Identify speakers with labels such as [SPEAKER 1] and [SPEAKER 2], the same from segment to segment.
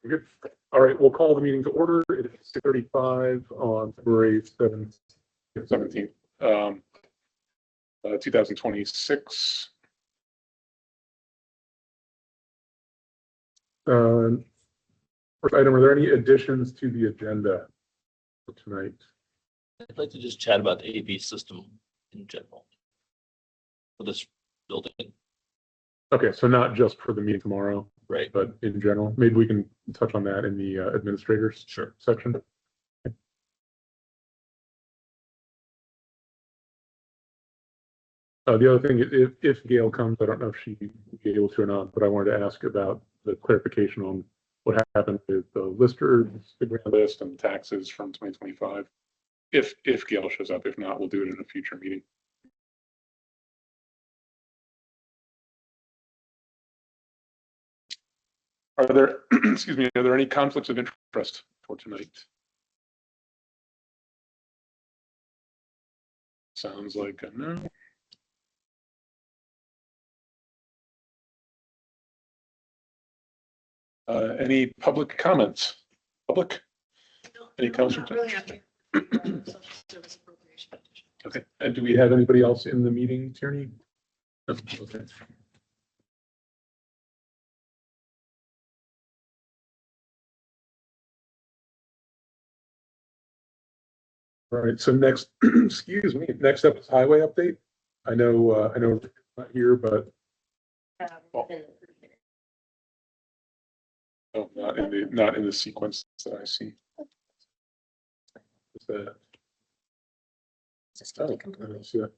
[SPEAKER 1] Good. All right, we'll call the meeting to order. It is 6:35 on February 17th, 2026. First item, are there any additions to the agenda for tonight?
[SPEAKER 2] I'd like to just chat about the AV system in general for this building.
[SPEAKER 1] Okay, so not just for the meeting tomorrow,
[SPEAKER 2] Right.
[SPEAKER 1] but in general. Maybe we can touch on that in the administrators section. The other thing, if Gail comes, I don't know if she'd be able to or not, but I wanted to ask about the clarification on what happened with the listers, the grand list, and taxes from 2025. If Gail shows up, if not, we'll do it in a future meeting. Are there, excuse me, are there any conflicts of interest for tonight? Sounds like a no. Any public comments? Public? Any comments from tonight? Okay. And do we have anybody else in the meeting, Tierney? No? Okay. All right. So next, excuse me. Next up is highway update. I know Rick's not here, but oh, not in the sequence that I see. Is that?
[SPEAKER 3] Just completely.
[SPEAKER 1] See that.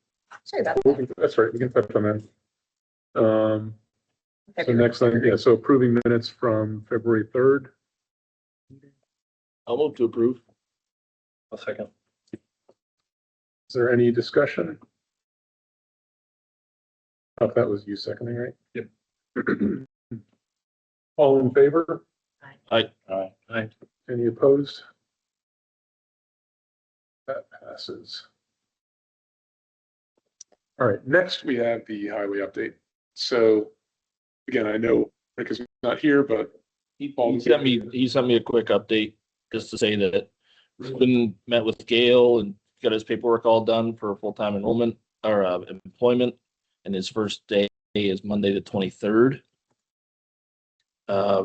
[SPEAKER 3] Sorry about that.
[SPEAKER 1] That's right. We can touch on that. So next thing, yeah. So approving minutes from February 3rd.
[SPEAKER 2] I'll move to approve. I'll second.
[SPEAKER 1] Is there any discussion? Oh, that was you seconding, right?
[SPEAKER 2] Yep.
[SPEAKER 1] All in favor?
[SPEAKER 2] Aye.
[SPEAKER 1] Any opposed? That passes. All right, next we have the highway update. So again, I know Rick is not here, but
[SPEAKER 2] He sent me a quick update just to say that Ruben met with Gail and got his paperwork all done for full-time enrollment or employment, and his first day is Monday the 23rd.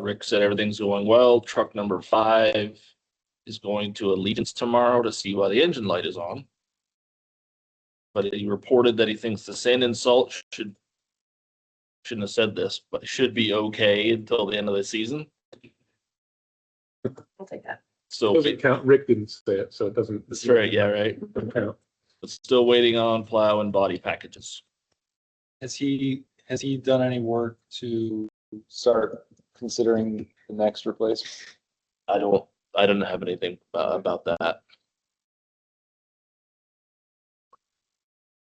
[SPEAKER 2] Rick said everything's going well. Truck number 5 is going to Allegiance tomorrow to see why the engine light is on. But he reported that he thinks the sand and salt shouldn't have said this, but should be okay until the end of the season.
[SPEAKER 3] I'll take that.
[SPEAKER 1] So doesn't count. Rick didn't say it, so it doesn't.
[SPEAKER 2] That's right. Yeah, right.
[SPEAKER 1] Count.
[SPEAKER 2] But still waiting on plow and body packages.
[SPEAKER 4] Has he done any work to start considering the next replacement?
[SPEAKER 2] I don't have anything about that.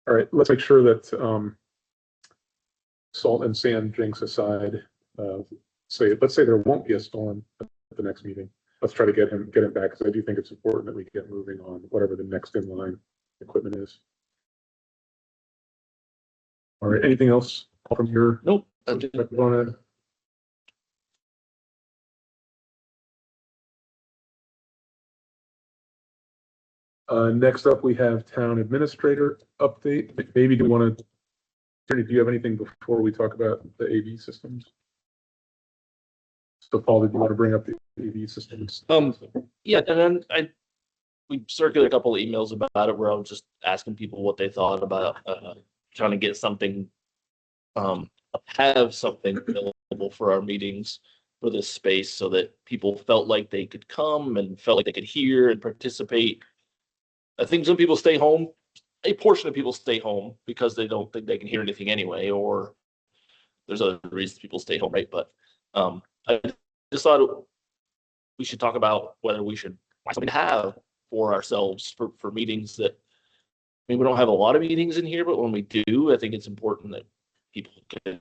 [SPEAKER 1] All right, let's make sure that salt and sand jinx aside, let's say there won't be a storm at the next meeting. Let's try to get him back, because I do think it's important that we get moving on whatever the next in line equipment is. All right, anything else from your
[SPEAKER 2] Nope.
[SPEAKER 1] perspective? Next up, we have town administrator update. Maybe do you have anything before we talk about the AV systems? So Paul, did you want to bring up the AV systems?
[SPEAKER 2] Yeah, and then we circulated a couple of emails about it where I was just asking people what they thought about trying to get something, have something available for our meetings for this space so that people felt like they could come and felt like they could hear and participate. I think some people stay home. A portion of people stay home because they don't think they can hear anything anyway, or there's other reasons people stay home, right? But I just thought we should talk about whether we should find something to have for ourselves for meetings that, I mean, we don't have a lot of meetings in here, but when we do, I think it's important that people can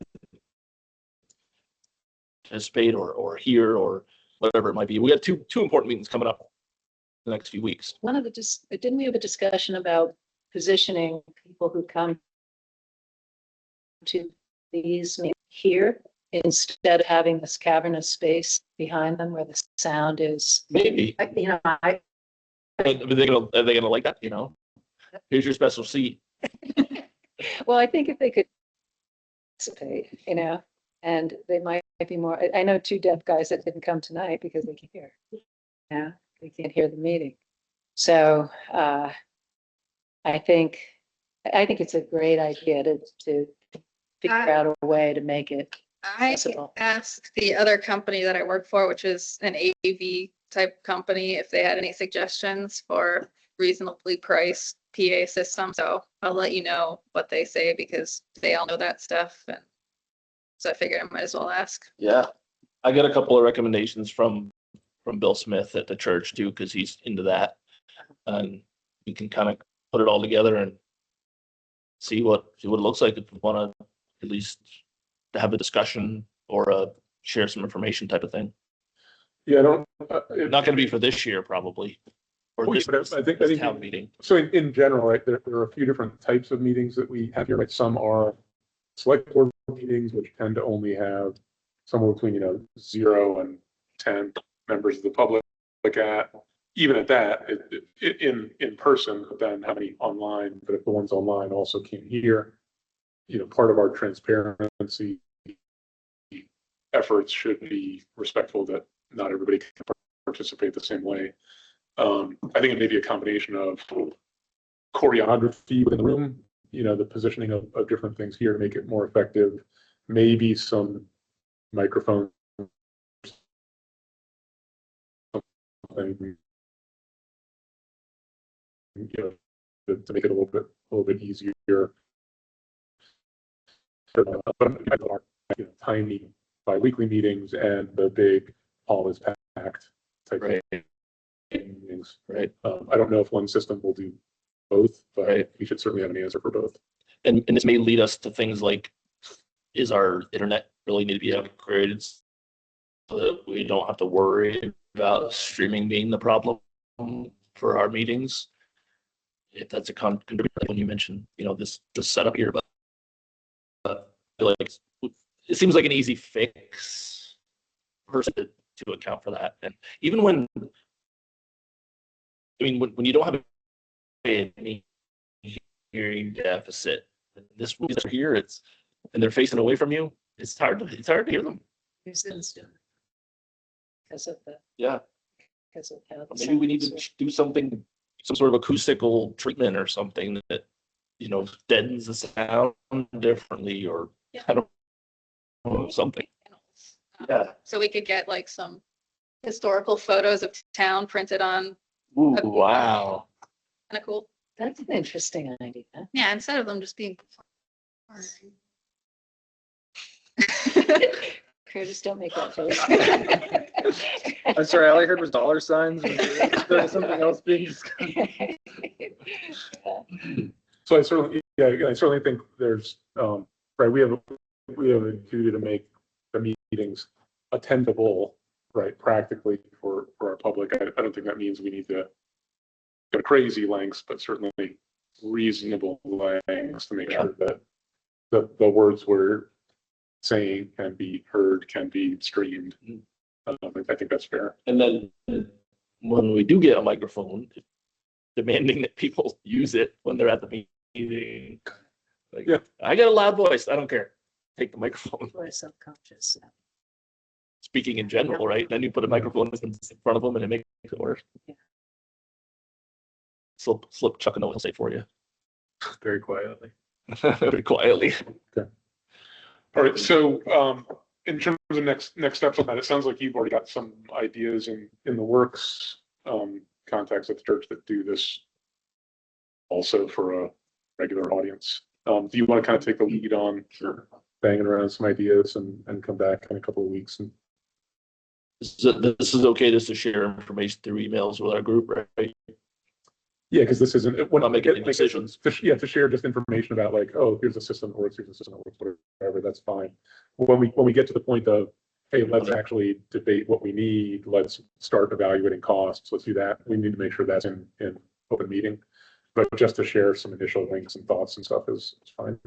[SPEAKER 2] participate or hear or whatever it might be. We got two important meetings coming up the next few weeks.
[SPEAKER 3] Didn't we have a discussion about positioning people who come to these meetings here instead of having this cavernous space behind them where the sound is,
[SPEAKER 2] Maybe.
[SPEAKER 3] you know, I,
[SPEAKER 2] Are they gonna like that, you know? Here's your special seat.
[SPEAKER 3] well, I think if they could participate, you know, and they might be more, I know two deaf guys that didn't come tonight because they can't hear. Yeah, they can't hear the meeting. So I think it's a great idea to figure out a way to make it
[SPEAKER 5] I
[SPEAKER 3] possible.
[SPEAKER 5] asked the other company that I work for, which is an AV type company, if they had any suggestions for reasonably priced PA system. So I'll let you know what they say because they all know that stuff. And so I figured I might as well ask.
[SPEAKER 2] Yeah. I got a couple of recommendations from Bill Smith at the church too, because he's into that. And we can kind of put it all together and see what it looks like if we want to at least have a discussion or share some information type of thing.
[SPEAKER 1] Yeah, I don't.
[SPEAKER 2] Not going to be for this year probably. Or
[SPEAKER 1] Oh, yeah,
[SPEAKER 2] this,
[SPEAKER 1] but I think
[SPEAKER 2] this town meeting.
[SPEAKER 1] So in general, right, there are a few different types of meetings that we have here, right? Some are select board meetings, which tend to only have somewhere between, 0 and 10 members of the public at. Even at that, in person, but then how many online, but if the ones online also can't hear, part of our transparency efforts should be respectful that not everybody can participate the same way. I think it may be a combination of choreography within the room, the positioning of different things here to make it more effective, maybe some microphone, something, to make it a little bit easier. But tiny bi-weekly meetings and the big hall is packed type
[SPEAKER 2] Right.
[SPEAKER 1] of meetings.
[SPEAKER 2] Right.
[SPEAKER 1] I don't know if one system will do both, but
[SPEAKER 2] Right.
[SPEAKER 1] we should certainly have an answer for both.
[SPEAKER 2] And this may lead us to things like, is our internet really need to be upgraded so that we don't have to worry about streaming being the problem for our meetings? If that's a contributor, like when you mentioned, this setup here, but I feel like it seems like an easy fix person to account for that. And even when you don't have any hearing deficit, this here, and they're facing away from you, it's hard to hear them.
[SPEAKER 3] Because of the,
[SPEAKER 2] Yeah.
[SPEAKER 3] because of how. the
[SPEAKER 2] Maybe we need
[SPEAKER 3] sound
[SPEAKER 2] to do something, some sort of acoustical treatment or something that, deadens the sound differently, or
[SPEAKER 3] Yeah.
[SPEAKER 2] I don't know, something. Yeah.
[SPEAKER 5] So we could get like some historical photos of town printed on,
[SPEAKER 2] Ooh, wow.
[SPEAKER 5] kind of cool.
[SPEAKER 3] That's an interesting idea.
[SPEAKER 5] Yeah, instead of them just being.
[SPEAKER 3] Curtis, don't make that face.
[SPEAKER 4] I'm sorry, all I heard was dollar signs. There was something else being discussed.
[SPEAKER 1] So I certainly think there's, right, we have a duty to make the meetings attendable, right, practically for our public. I don't think that means we need to go to crazy lengths, but certainly reasonable lengths to make sure that the words we're saying can be heard, can be streamed. I think that's fair.
[SPEAKER 2] And then when we do get a microphone, demanding that people use it when they're at the meeting. Like,
[SPEAKER 1] Yeah.
[SPEAKER 2] I got a loud voice. I don't care. Take the microphone.
[SPEAKER 3] We're subconscious.
[SPEAKER 2] Speaking in general, right? Then you put a microphone in front of them and it makes it worse.
[SPEAKER 3] Yeah.
[SPEAKER 2] Slip Chuck a note, he'll say for you.
[SPEAKER 1] Very quietly.
[SPEAKER 2] Very quietly.
[SPEAKER 1] All right, so in terms of next steps on that, it sounds like you've already got some ideas in the works, contacts at the church that do this also for a regular audience. Do you want to kind of take the lead on banging around some ideas and come back in a couple of weeks? And
[SPEAKER 2] This is okay just to share information through emails with our group, right?
[SPEAKER 1] yeah, because this isn't when
[SPEAKER 2] Not making any decisions.
[SPEAKER 1] To share just information about like, oh, here's a system that works, here's a system that works, whatever. That's fine. When we get to the point of, hey, let's actually debate what we need. Let's start evaluating costs. Let's do that. We need to make sure that's in open meeting. But just to share some initial links and thoughts and stuff is fine.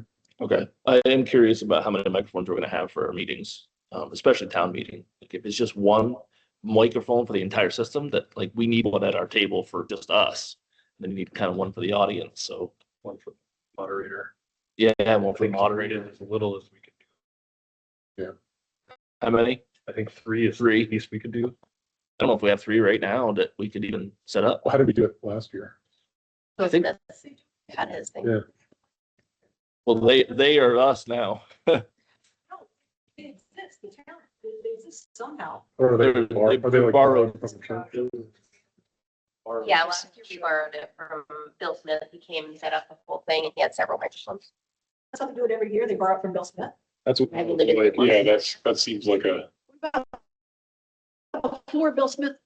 [SPEAKER 2] Okay. I am curious about how many microphones we're going to have for our meetings. especially town meeting. Like if it's just one microphone for the entire system, that like we need one at our table for just us. And then you need kind of one for the audience. So
[SPEAKER 6] One for moderator.
[SPEAKER 2] yeah, one for the moderator.
[SPEAKER 6] As little as we could do.
[SPEAKER 2] How many?
[SPEAKER 6] I think 3 is
[SPEAKER 2] Three.
[SPEAKER 6] the least we could do.
[SPEAKER 2] I don't know if we have 3 right now that we could even set up.
[SPEAKER 1] Well, how did we do it last year?
[SPEAKER 2] I think-
[SPEAKER 7] Had his thing.
[SPEAKER 1] Yeah.
[SPEAKER 2] Well, they are us now.
[SPEAKER 3] No, it exists, the town, it exists somehow.
[SPEAKER 1] Or are they,
[SPEAKER 2] They're-
[SPEAKER 1] are they like
[SPEAKER 2] borrowed.
[SPEAKER 1] borrowed from the church?
[SPEAKER 7] Yeah, last year we borrowed it from Bill Smith. He came and set up the whole thing and he had several microphones.
[SPEAKER 3] That's how they do it every year, they borrow it from Bill Smith.
[SPEAKER 1] That's what,
[SPEAKER 7] I believe it.
[SPEAKER 1] yeah, that seems like a,
[SPEAKER 3] Before Bill Smith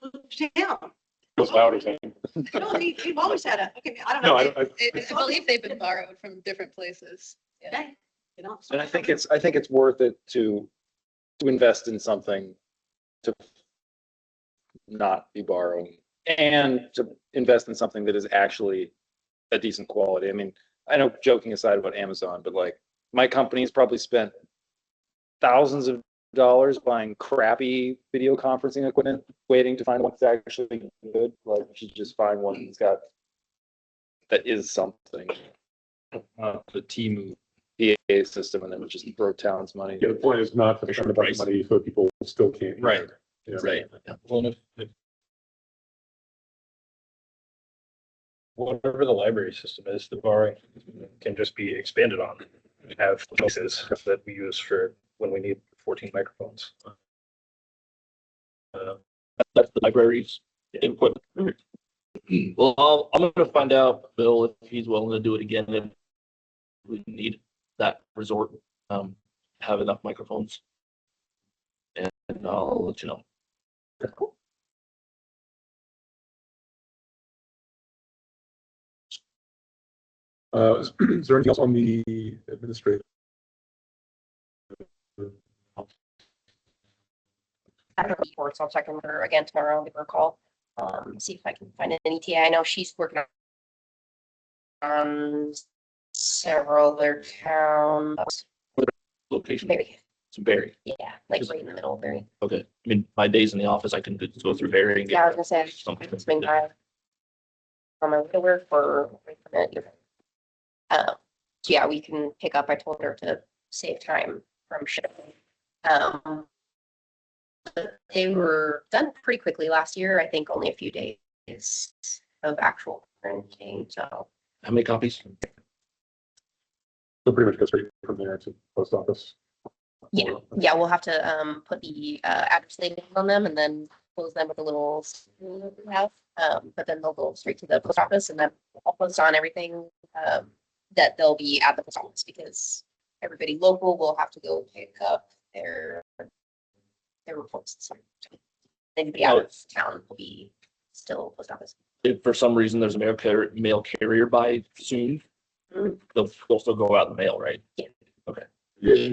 [SPEAKER 3] moved to town.
[SPEAKER 1] goes louder thing.
[SPEAKER 3] No, we've always had a, okay, I don't
[SPEAKER 1] No,
[SPEAKER 3] know.
[SPEAKER 1] I,
[SPEAKER 5] I believe they've been borrowed from different places.
[SPEAKER 3] Okay, you know,
[SPEAKER 4] And I think it's worth it to invest in something to not be borrowing and to invest in something that is actually a decent quality. I mean, I know joking aside about Amazon, but like my company's probably spent thousands of dollars buying crappy video conferencing equipment, waiting to find one that's actually good. Like you should just find one that is something. The Temu PA system, and then we just throw town's money.
[SPEAKER 1] yeah, the point is not to spend a bunch of money so people still can't. hear.
[SPEAKER 4] Right.
[SPEAKER 1] Yeah.
[SPEAKER 2] Right.
[SPEAKER 6] Well, and if whatever the library system is, the borrowing can just be expanded on. We have places that we use for when we need 14 microphones.
[SPEAKER 2] That's the library's input. Well, I'm gonna find out, Bill, if he's willing to do it again, if we need that resort, have enough microphones. And I'll let you know.
[SPEAKER 1] Is there anything else on the administrative?
[SPEAKER 7] I don't know reports. I'll check in with her again tomorrow, give her a call. See if I can find an ETA. I know she's working on several other towns.
[SPEAKER 2] Location,
[SPEAKER 7] Barry,
[SPEAKER 2] it's Barry.
[SPEAKER 7] yeah, like right in the middle of Barry.
[SPEAKER 2] Okay, I mean, my days in the office, I can just go through Barry and
[SPEAKER 7] Yeah, I was
[SPEAKER 2] get
[SPEAKER 7] gonna say, I
[SPEAKER 2] something.
[SPEAKER 7] can swing by on my way to work or wait for a minute. So yeah, we can pick up. I told her to save time from shipping. But they were done pretty quickly last year. I think only a few days of actual printing. So
[SPEAKER 2] How many copies?
[SPEAKER 1] So pretty much go straight from there to post office.
[SPEAKER 7] yeah, we'll have to put the address labels on them and then close them with a little seal that we have. But then they'll go straight to the post office and then I'll post on everything that they'll be at the post office because everybody local will have to go pick up their reports. So anybody out of town will be still post office.
[SPEAKER 2] If for some reason there's a mail carrier by soon,
[SPEAKER 7] Mhm.
[SPEAKER 2] they'll still go out in the mail, right?
[SPEAKER 1] Yeah,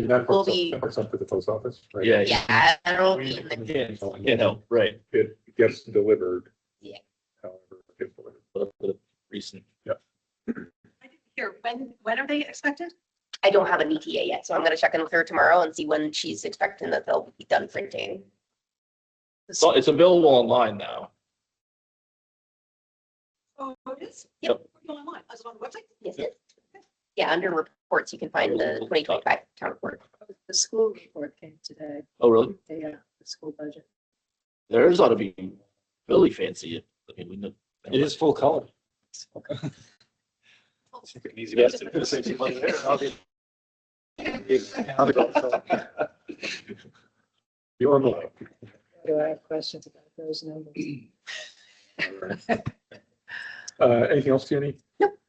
[SPEAKER 1] that
[SPEAKER 7] Will
[SPEAKER 1] puts
[SPEAKER 7] be-
[SPEAKER 1] that puts up to the post office, right?
[SPEAKER 2] Yeah,
[SPEAKER 7] Yeah, it'll be in the
[SPEAKER 2] You know, right.
[SPEAKER 1] It gets delivered.
[SPEAKER 7] Yeah.
[SPEAKER 1] However, it gets delivered.
[SPEAKER 2] The recent.
[SPEAKER 3] here, when are they expected?
[SPEAKER 7] I don't have an ETA yet, so I'm gonna check in with her tomorrow and see when she's expecting that they'll be done printing.
[SPEAKER 2] So it's available online now.
[SPEAKER 3] Oh, it is?
[SPEAKER 2] Yep.
[SPEAKER 3] Online, is it on the website?
[SPEAKER 7] Yes, it- Yeah, under reports, you can find the 2025 town report.
[SPEAKER 3] The school report came today,
[SPEAKER 2] Oh, really?
[SPEAKER 3] the school budget.
[SPEAKER 2] Theirs ought to be really fancy. I mean, we know.
[SPEAKER 4] It is full color.
[SPEAKER 6] Easy.
[SPEAKER 4] Yes.
[SPEAKER 1] Be on the way.
[SPEAKER 3] Do I have questions about those numbers?
[SPEAKER 1] Anything else, Tierney?
[SPEAKER 7] Nope.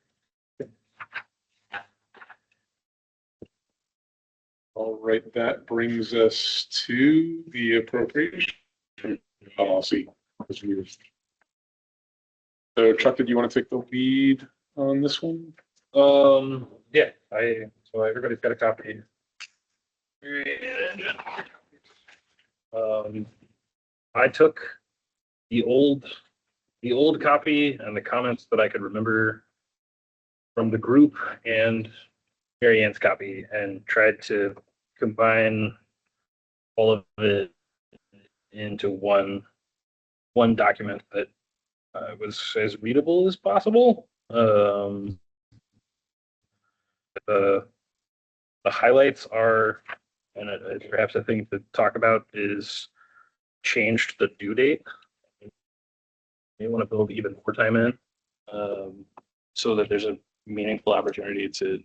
[SPEAKER 1] All right, that brings us to the appropriation policy. So Chuck, did you want to take the lead on this one?
[SPEAKER 6] Yeah, so everybody's got a copy. I took the old copy and the comments that I could remember from the group and Mary Ann's copy and tried to combine all of it into one document that was as readable as possible. The highlights are, and perhaps a thing to talk about is changed the due date. You want to build even more time in, so that there's a meaningful opportunity to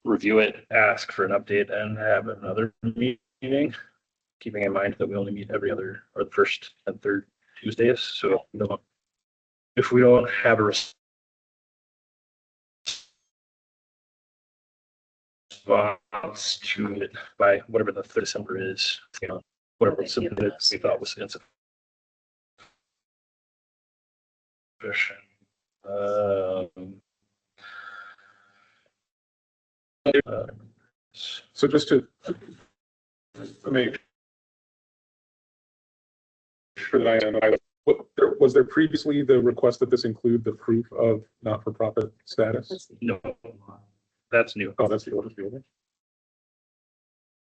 [SPEAKER 6] review it, ask for an update, and have another meeting. Keeping in mind that we only meet every other or the first and third Tuesdays, so if we don't have a response to it by whatever the 3rd of December is, whatever was submitted, we thought was insufficient.
[SPEAKER 1] So just to make sure that was there previously the request that this include the proof of not-for-profit status?
[SPEAKER 6] No, that's new.
[SPEAKER 1] Oh, that's the order field.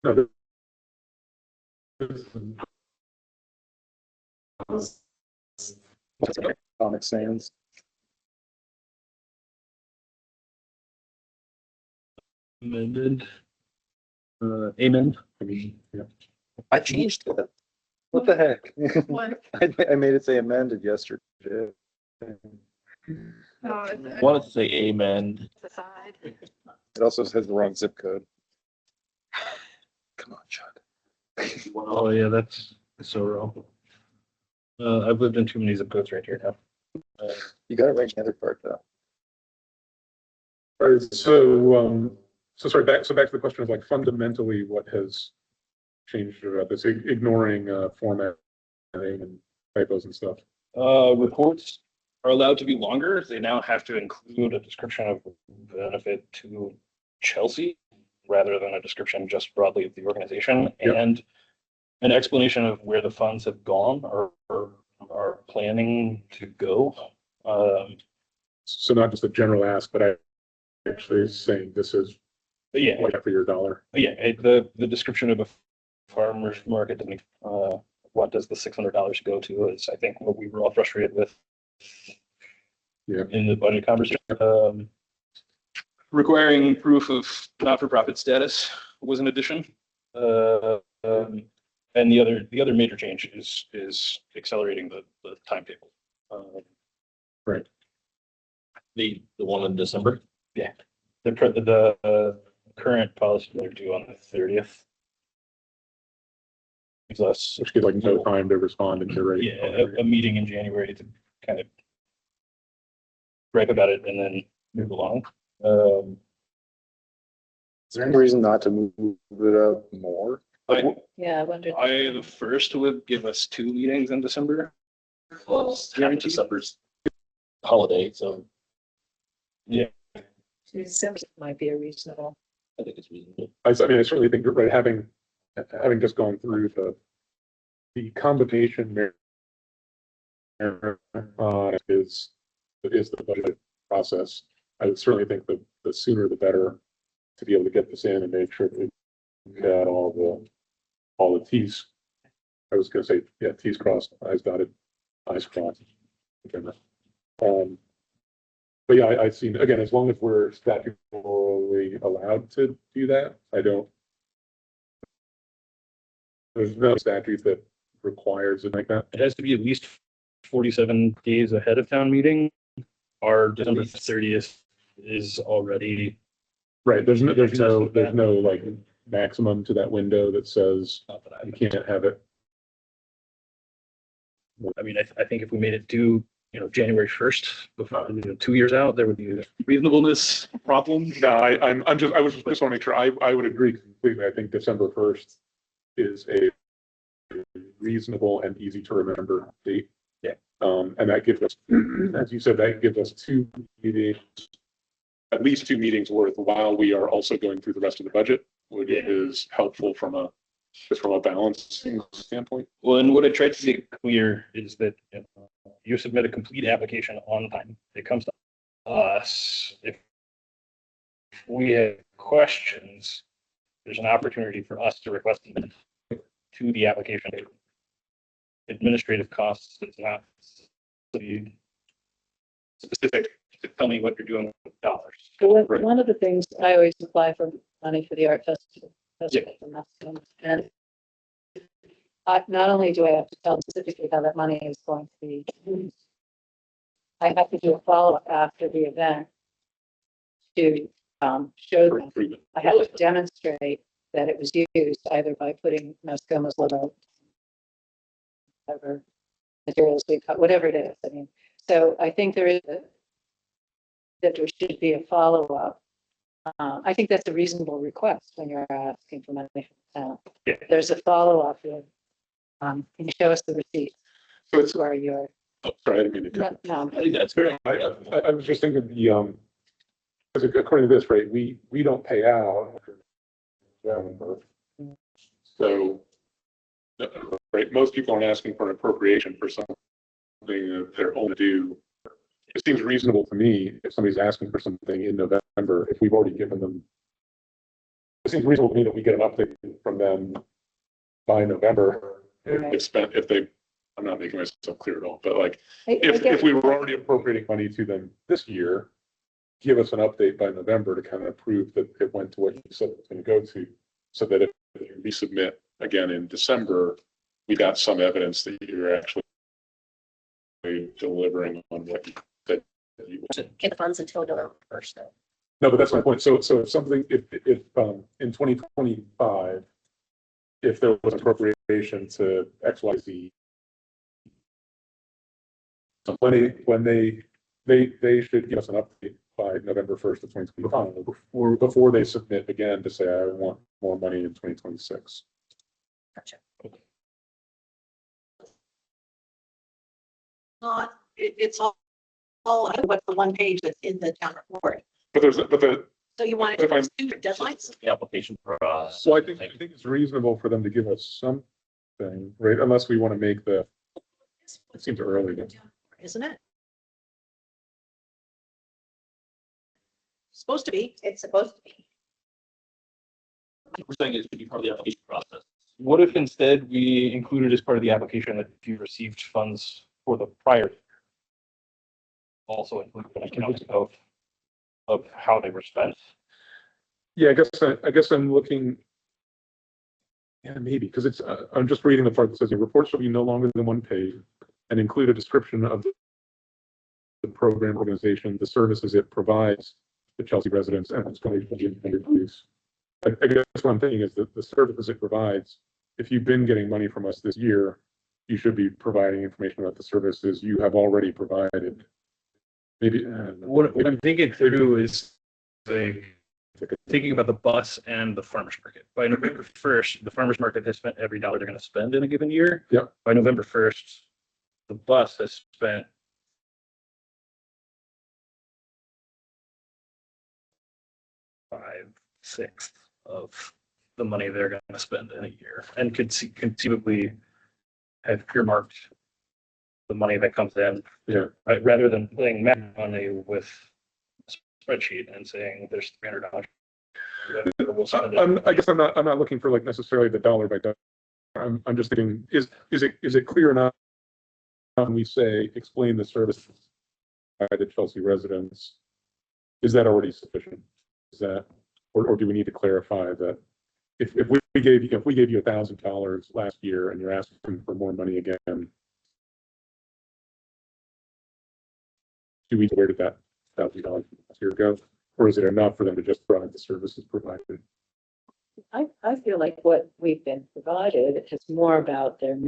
[SPEAKER 1] No. Comic Sans.
[SPEAKER 6] Amended. Amen.
[SPEAKER 1] I mean, yeah.
[SPEAKER 4] I changed it. What the heck?
[SPEAKER 5] What?
[SPEAKER 4] I made it say amended yesterday.
[SPEAKER 5] No,
[SPEAKER 2] Wanted to say amen.
[SPEAKER 5] it's aside.
[SPEAKER 4] It also has the wrong zip code. Come on, Chuck.
[SPEAKER 6] Oh yeah, that's so wrong. I've lived in too many zip codes right here now.
[SPEAKER 4] You got it right in the other part though.
[SPEAKER 1] All right, so sorry, back to the question of like fundamentally what has changed about this, ignoring formatting and typos and stuff.
[SPEAKER 6] Reports are allowed to be longer. They now have to include a description of benefit to Chelsea rather than a description just broadly of the organization,
[SPEAKER 1] Yep.
[SPEAKER 6] and an explanation of where the funds have gone or are planning to go.
[SPEAKER 1] So not just a general ask, but I actually saying this is
[SPEAKER 6] But yeah,
[SPEAKER 1] what for your dollar.
[SPEAKER 6] the description of a farmer's market, what does the $600 go to is, I think, what we were all frustrated with.
[SPEAKER 1] Yeah.
[SPEAKER 6] In the budget conversation. Requiring proof of not-for-profit status was an addition. And the other major change is accelerating the timetable.
[SPEAKER 1] Right.
[SPEAKER 2] The one in December.
[SPEAKER 6] The current policy they're due on the 30th. Gives us,
[SPEAKER 1] Which gives like no time to respond and get ready.
[SPEAKER 6] yeah, a meeting in January to kind of gripe about it and then move along.
[SPEAKER 4] Is there any reason not to move it up more?
[SPEAKER 3] Yeah, I wondered.
[SPEAKER 6] The first would give us 2 meetings in December.
[SPEAKER 2] Well, half of December's holiday, so
[SPEAKER 6] Yeah.
[SPEAKER 3] December might be a reasonable.
[SPEAKER 2] I think it's reasonable.
[SPEAKER 1] I mean, I certainly think, right, having just gone through the combination there is the budget process. I would certainly think that the sooner the better to be able to get this in and make sure that we got all the T's. I was going to say, yeah, T's crossed, I's dotted, I's crossed. But yeah, I've seen, again, as long as we're statutorily allowed to do that, there's no statute that requires it like that.
[SPEAKER 6] It has to be at least 47 days ahead of town meeting. Our December 30th is already.
[SPEAKER 1] Right, there's no like maximum to that window that says you can't have it.
[SPEAKER 6] I memean, I think if we made it due, January 1st, before, 2 years out, there would be a reasonableness problem.
[SPEAKER 1] No, I was just want to make sure I would agree completely. I think December 1st is a reasonable and easy to remember date.
[SPEAKER 6] Yeah.
[SPEAKER 1] And that gives us, as you said, that gives us 2 meetings, at least 2 meetings worth while we are also going through the rest of the budget, which is helpful from a balancing standpoint.
[SPEAKER 6] Well, and what I tried to make clear is that you submit a complete application on time. It comes to us. If we have questions, there's an opportunity for us to request them. to the application. Administrative costs is not the specific to tell me what you're doing with dollars.
[SPEAKER 3] So
[SPEAKER 1] Right.
[SPEAKER 3] one of the things I always apply for money for the art festival. And not only do I have to tell them specifically how that money is going to be used, I have to do a follow-up after the event to show them. I have to demonstrate that it was used either by putting Mascoma's logo, whatever materials we cut, whatever it is. I mean, so I think that there should be a follow-up. I think that's a reasonable request when you're asking for money from the town.
[SPEAKER 6] Yeah.
[SPEAKER 3] There's a follow-up with, can you show us the receipt?
[SPEAKER 1] So it's,
[SPEAKER 3] Where your,
[SPEAKER 1] oh, sorry, I didn't mean to cut.
[SPEAKER 3] no,
[SPEAKER 2] I think that's very.
[SPEAKER 1] I was just thinking because according to this, right, we don't pay out. So, right, most people aren't asking for an appropriation for something that they're only due. It seems reasonable to me if somebody's asking for something in November, if we've already given them. It seems reasonable to me that we get an update from them by November. If spent, if they, I'm not making myself clear at all, but like, if we were already appropriating money to them this year, give us an update by November to kind of prove that it went to what you said it was going to go to, so that if you resubmit again in December, we got some evidence that you're actually delivering on what you said you would.
[SPEAKER 7] Get the funds until November 1st, though.
[SPEAKER 1] No, but that's my point. So if something, if in 2025, if there was an appropriation to XYZ, when they should give us an update by November 1st of 2025 before they submit again to say, I want more money in 2026.
[SPEAKER 7] Gotcha.
[SPEAKER 8] Not, it's all what's the one page that's in the town report.
[SPEAKER 1] But the
[SPEAKER 8] So you want
[SPEAKER 1] If I'm-
[SPEAKER 8] to do deadlines?
[SPEAKER 2] The application process.
[SPEAKER 1] so I think it's reasonable for them to give us something, right? Unless we want to make the, it seems early.
[SPEAKER 8] Isn't it? Supposed to be.
[SPEAKER 7] It's supposed to be.
[SPEAKER 2] We're saying it should be part of the application process.
[SPEAKER 6] What if instead we included as part of the application that if you received funds for the prior year, also include an account of how they were spent?
[SPEAKER 1] Yeah, I guess I'm looking. Yeah, maybe, because it's, I'm just reading the part that says the report shall be no longer than one page and include a description of the program organization, the services it provides to Chelsea residents, and it's going to be intended use. I guess what I'm thinking is that the services it provides, if you've been getting money from us this year, you should be providing information about the services you have already provided. Maybe.
[SPEAKER 6] What I'm thinking through is thinking about the bus and the farmer's market. By November 1st, the farmer's market has spent every dollar they're going to spend in a given year.
[SPEAKER 1] Yep.
[SPEAKER 6] By November 1st, the bus has spent five-sixths of the money they're going to spend in a year, and could conceivably have earmarked the money that comes in.
[SPEAKER 1] Yeah.
[SPEAKER 6] Right, rather than playing math money with a spreadsheet and saying there's $300.
[SPEAKER 1] I guess I'm not looking for like necessarily the dollar by dollar. I'm just thinking, is it clear enough when we say explain the services by the Chelsea residents? Is that already sufficient? Is that, or do we need to clarify that if we gave you $1,000 last year and you're asking for more money again, where did that $1,000 last year go? Or is it enough for them to just provide the services provided?
[SPEAKER 3] I feel like what we've been provided is more about their.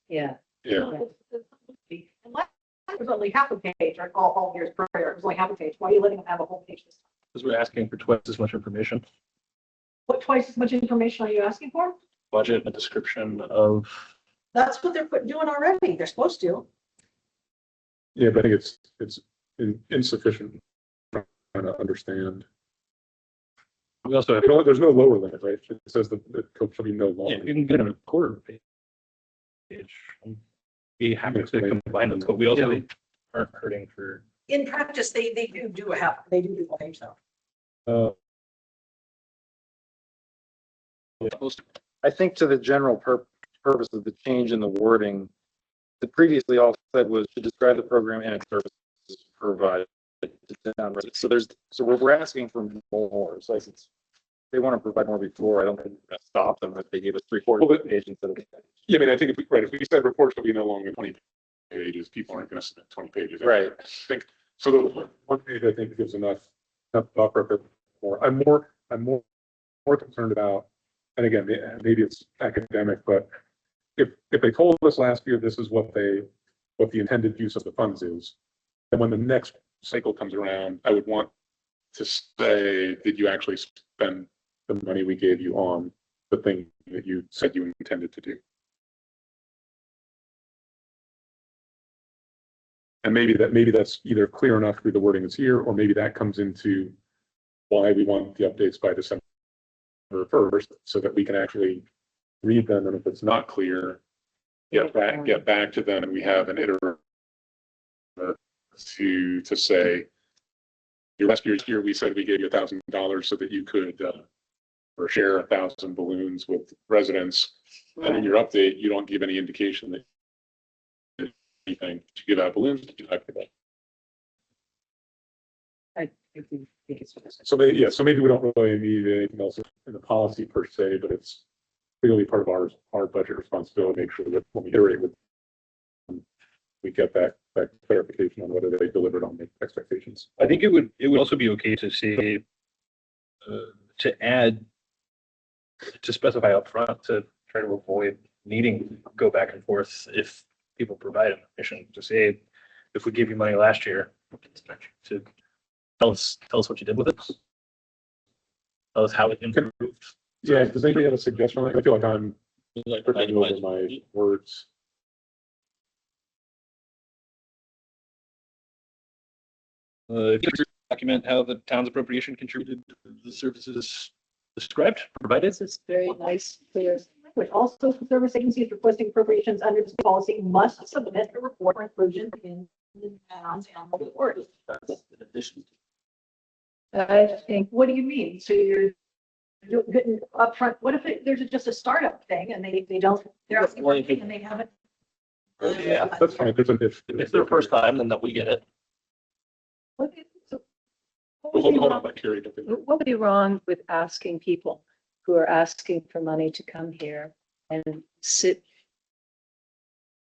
[SPEAKER 3] Yeah.
[SPEAKER 1] Yeah.
[SPEAKER 8] It was only half a page, or all years prior, it was only half a page. Why are you letting them have a whole page this time?
[SPEAKER 6] Because we're asking for twice as much information,
[SPEAKER 8] What, twice as much information are you asking for?
[SPEAKER 6] budget, a description of.
[SPEAKER 8] That's what they're doing already. They're supposed to.
[SPEAKER 1] Yeah, but I think it's insufficient trying to understand.
[SPEAKER 6] We also have,
[SPEAKER 1] There's no lower limit, right? It says that the code shall be no
[SPEAKER 6] yeah,
[SPEAKER 1] longer.
[SPEAKER 6] you can get in a quarter page. Be happy to combine them, but we also aren't hurting for.
[SPEAKER 8] In practice, they do a half, they do a page though.
[SPEAKER 4] I think to the general purpose of the change in the wording, the previously all said was to describe the program and its services provided to town residents. So we're asking for more. So it's, they want to provide more before, I don't think we're gonna stop them if they gave us 3/4
[SPEAKER 1] Well,
[SPEAKER 4] of the page instead of.
[SPEAKER 1] Yeah, I mean, I think if we said reports will be no longer 20 pages, people aren't gonna submit 20 pages.
[SPEAKER 4] Right.
[SPEAKER 1] I think, so the one page I think gives enough buffer for more. I'm more concerned about, and again, maybe it's academic, but if they told us last year, this is what the intended use of the funds is, then when the next cycle comes around, I would want to say, did you actually spend the money we gave you on the thing that you said you intended to do? And maybe that's either clear enough through the wording that's here, or maybe that comes into why we want the updates by December 1st, so that we can actually read them, and if it's not clear, get back to them, and we have an iterative to say, your last year's here, we said we gave you $1,000 so that you could or share 1,000 balloons with residents, and in your update, you don't give any indication that anything to give out balloons.
[SPEAKER 3] I think it's.
[SPEAKER 1] So maybe we don't really need anything else in the policy per se, but it's clearly part of our budget responsibility, make sure that when we iterate with them, we get that clarification on whether they delivered on the expectations.
[SPEAKER 6] I think it would also be okay to say, to add, to specify upfront to try to avoid needing to go back and forth if people provide information, to say, if we gave you money last year, to tell us what you did with it. Tell us how it improved.
[SPEAKER 1] Yeah, does anybody have a suggestion? I feel like I'm
[SPEAKER 2] Like,
[SPEAKER 1] tripping over my words.
[SPEAKER 6] If you document how the town's appropriation contributed to the services described, provided.
[SPEAKER 3] This is very nice, clear.
[SPEAKER 8] Which also service agencies requesting appropriations under this policy must submit a report for inclusion in the town's annual report.
[SPEAKER 2] That's in addition.
[SPEAKER 3] I think,
[SPEAKER 8] What do you mean? So you're getting upfront, what if there's just a startup thing and they don't, they're asking for anything and they haven't.
[SPEAKER 2] Yeah,
[SPEAKER 1] That's fine. There's an if.
[SPEAKER 2] If it's their first time, then that we get it.
[SPEAKER 8] What would
[SPEAKER 1] Hold
[SPEAKER 8] be
[SPEAKER 1] on,
[SPEAKER 8] wrong-
[SPEAKER 1] I'm curious.
[SPEAKER 3] what would be wrong with asking people who are asking for money to come here and sit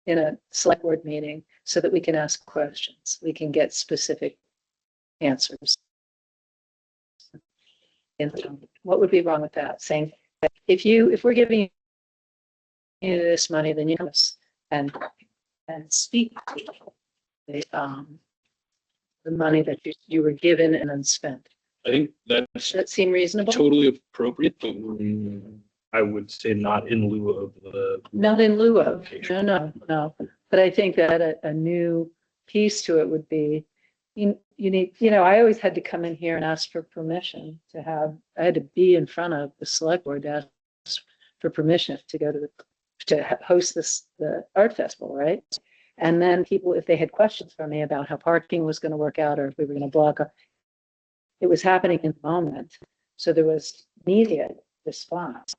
[SPEAKER 3] in a select board meeting so that we can ask questions, we can get specific answers? And what would be wrong with that? Saying that if we're giving you this money, then you come and speak to the money that you were given and unspent.
[SPEAKER 6] I think that's
[SPEAKER 3] Does that seem reasonable?
[SPEAKER 6] totally appropriate, but I would say not in lieu of the.
[SPEAKER 3] Not in lieu of, no. But I think that a new piece to it would be, you need, I always had to come in here and ask for permission I had to be in front of the select board to ask for permission to go to host the art festival, right? And then people, if they had questions for me about how parking was going to work out or if we were going to block, it was happening in the moment. So there was immediate response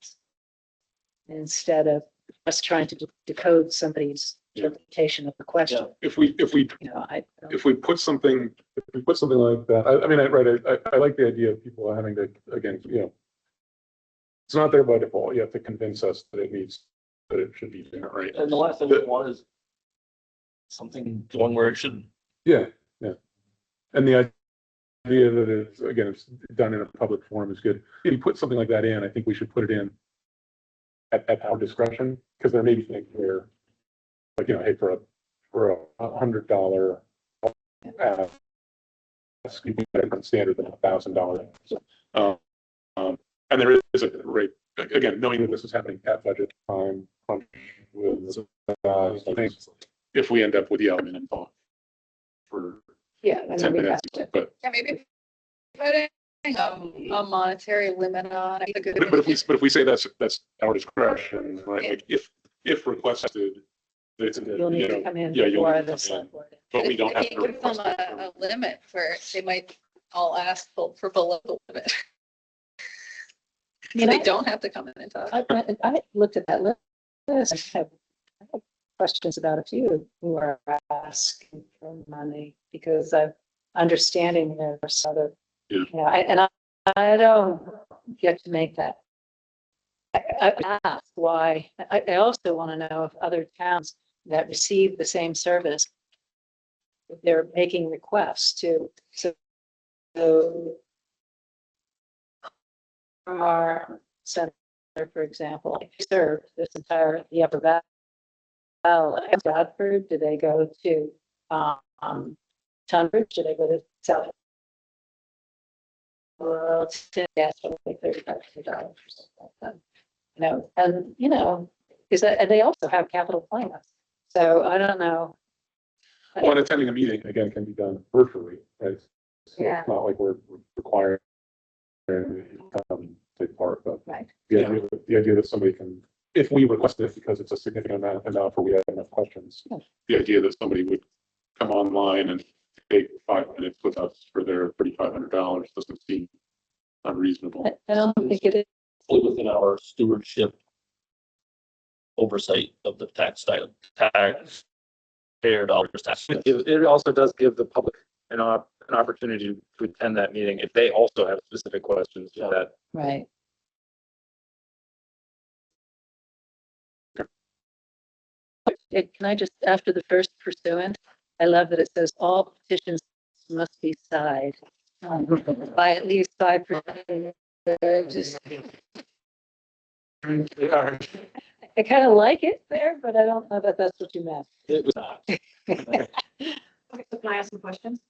[SPEAKER 3] instead of us trying to decode somebody's interpretation of the question.
[SPEAKER 1] If we put something like that, I like the idea of people having to, again, it's not there by default. You have to convince us that it should be there, right?
[SPEAKER 2] And the last thing we want is something going where it shouldn't.
[SPEAKER 1] Yeah. And the idea that it's done in a public forum is good. If you put something like that in, I think we should put it in at our discretion, because there may be things where, like, hey, for a $100 ask, you can get a different standard than $1,000. And there is a rate, again, knowing that this is happening at budget time, with things, if we end up with the element involved for
[SPEAKER 3] Yeah. And
[SPEAKER 1] 10
[SPEAKER 3] then we
[SPEAKER 1] minutes,
[SPEAKER 3] have to.
[SPEAKER 1] but
[SPEAKER 5] Yeah, maybe putting a monetary limit on it.
[SPEAKER 1] But if we say that's our discretion, right? Like if requested, it's
[SPEAKER 3] You'll need to come in
[SPEAKER 1] yeah, you'll
[SPEAKER 3] before
[SPEAKER 1] need to
[SPEAKER 3] the
[SPEAKER 1] come
[SPEAKER 3] select
[SPEAKER 1] in,
[SPEAKER 3] board.
[SPEAKER 1] but we don't have
[SPEAKER 5] If
[SPEAKER 1] to
[SPEAKER 5] you give them
[SPEAKER 1] request it.
[SPEAKER 5] a limit for, they might I'll ask for below the limit.
[SPEAKER 3] You
[SPEAKER 5] They
[SPEAKER 3] know,
[SPEAKER 5] don't have to come in and talk.
[SPEAKER 3] I looked at that list. I have questions about a few who are asking for money because I'm understanding there's other.
[SPEAKER 1] Yeah.
[SPEAKER 3] Yeah, I don't get to make that. I ask why. I also want to know if other towns that receive the same service, if they're making requests to, so our center, for example, served this entire, the upper valley. Bradford, do they go to, Tunbridge, do they go to South? Well, it's gas for like $35 or something like that. You know, and you know, is that, and they also have capital plans. So I don't know.
[SPEAKER 1] Well, and attending a meeting, again, can be done virtually, right? So
[SPEAKER 3] Yeah.
[SPEAKER 1] It's not like we're required to take part, but
[SPEAKER 3] Right.
[SPEAKER 1] the idea that somebody can, if we request it because it's a significant amount enough or we have enough questions,
[SPEAKER 3] Yeah.
[SPEAKER 1] the idea that somebody would come online and take 5 minutes with us for their $3,500 doesn't seem unreasonable.
[SPEAKER 3] I don't think it is.
[SPEAKER 2] Fully within our stewardship oversight of the tax payer dollars tax.
[SPEAKER 4] It also does give the public an opportunity to attend that meeting if they also have specific questions to that.
[SPEAKER 3] Right. Can I just, after the first pursuant, I love that it says all petitions must be signed by at least 5%. I kind of like it there, but I don't know that that's what you meant.
[SPEAKER 2] It was not.
[SPEAKER 8] Okay, so can I ask some questions?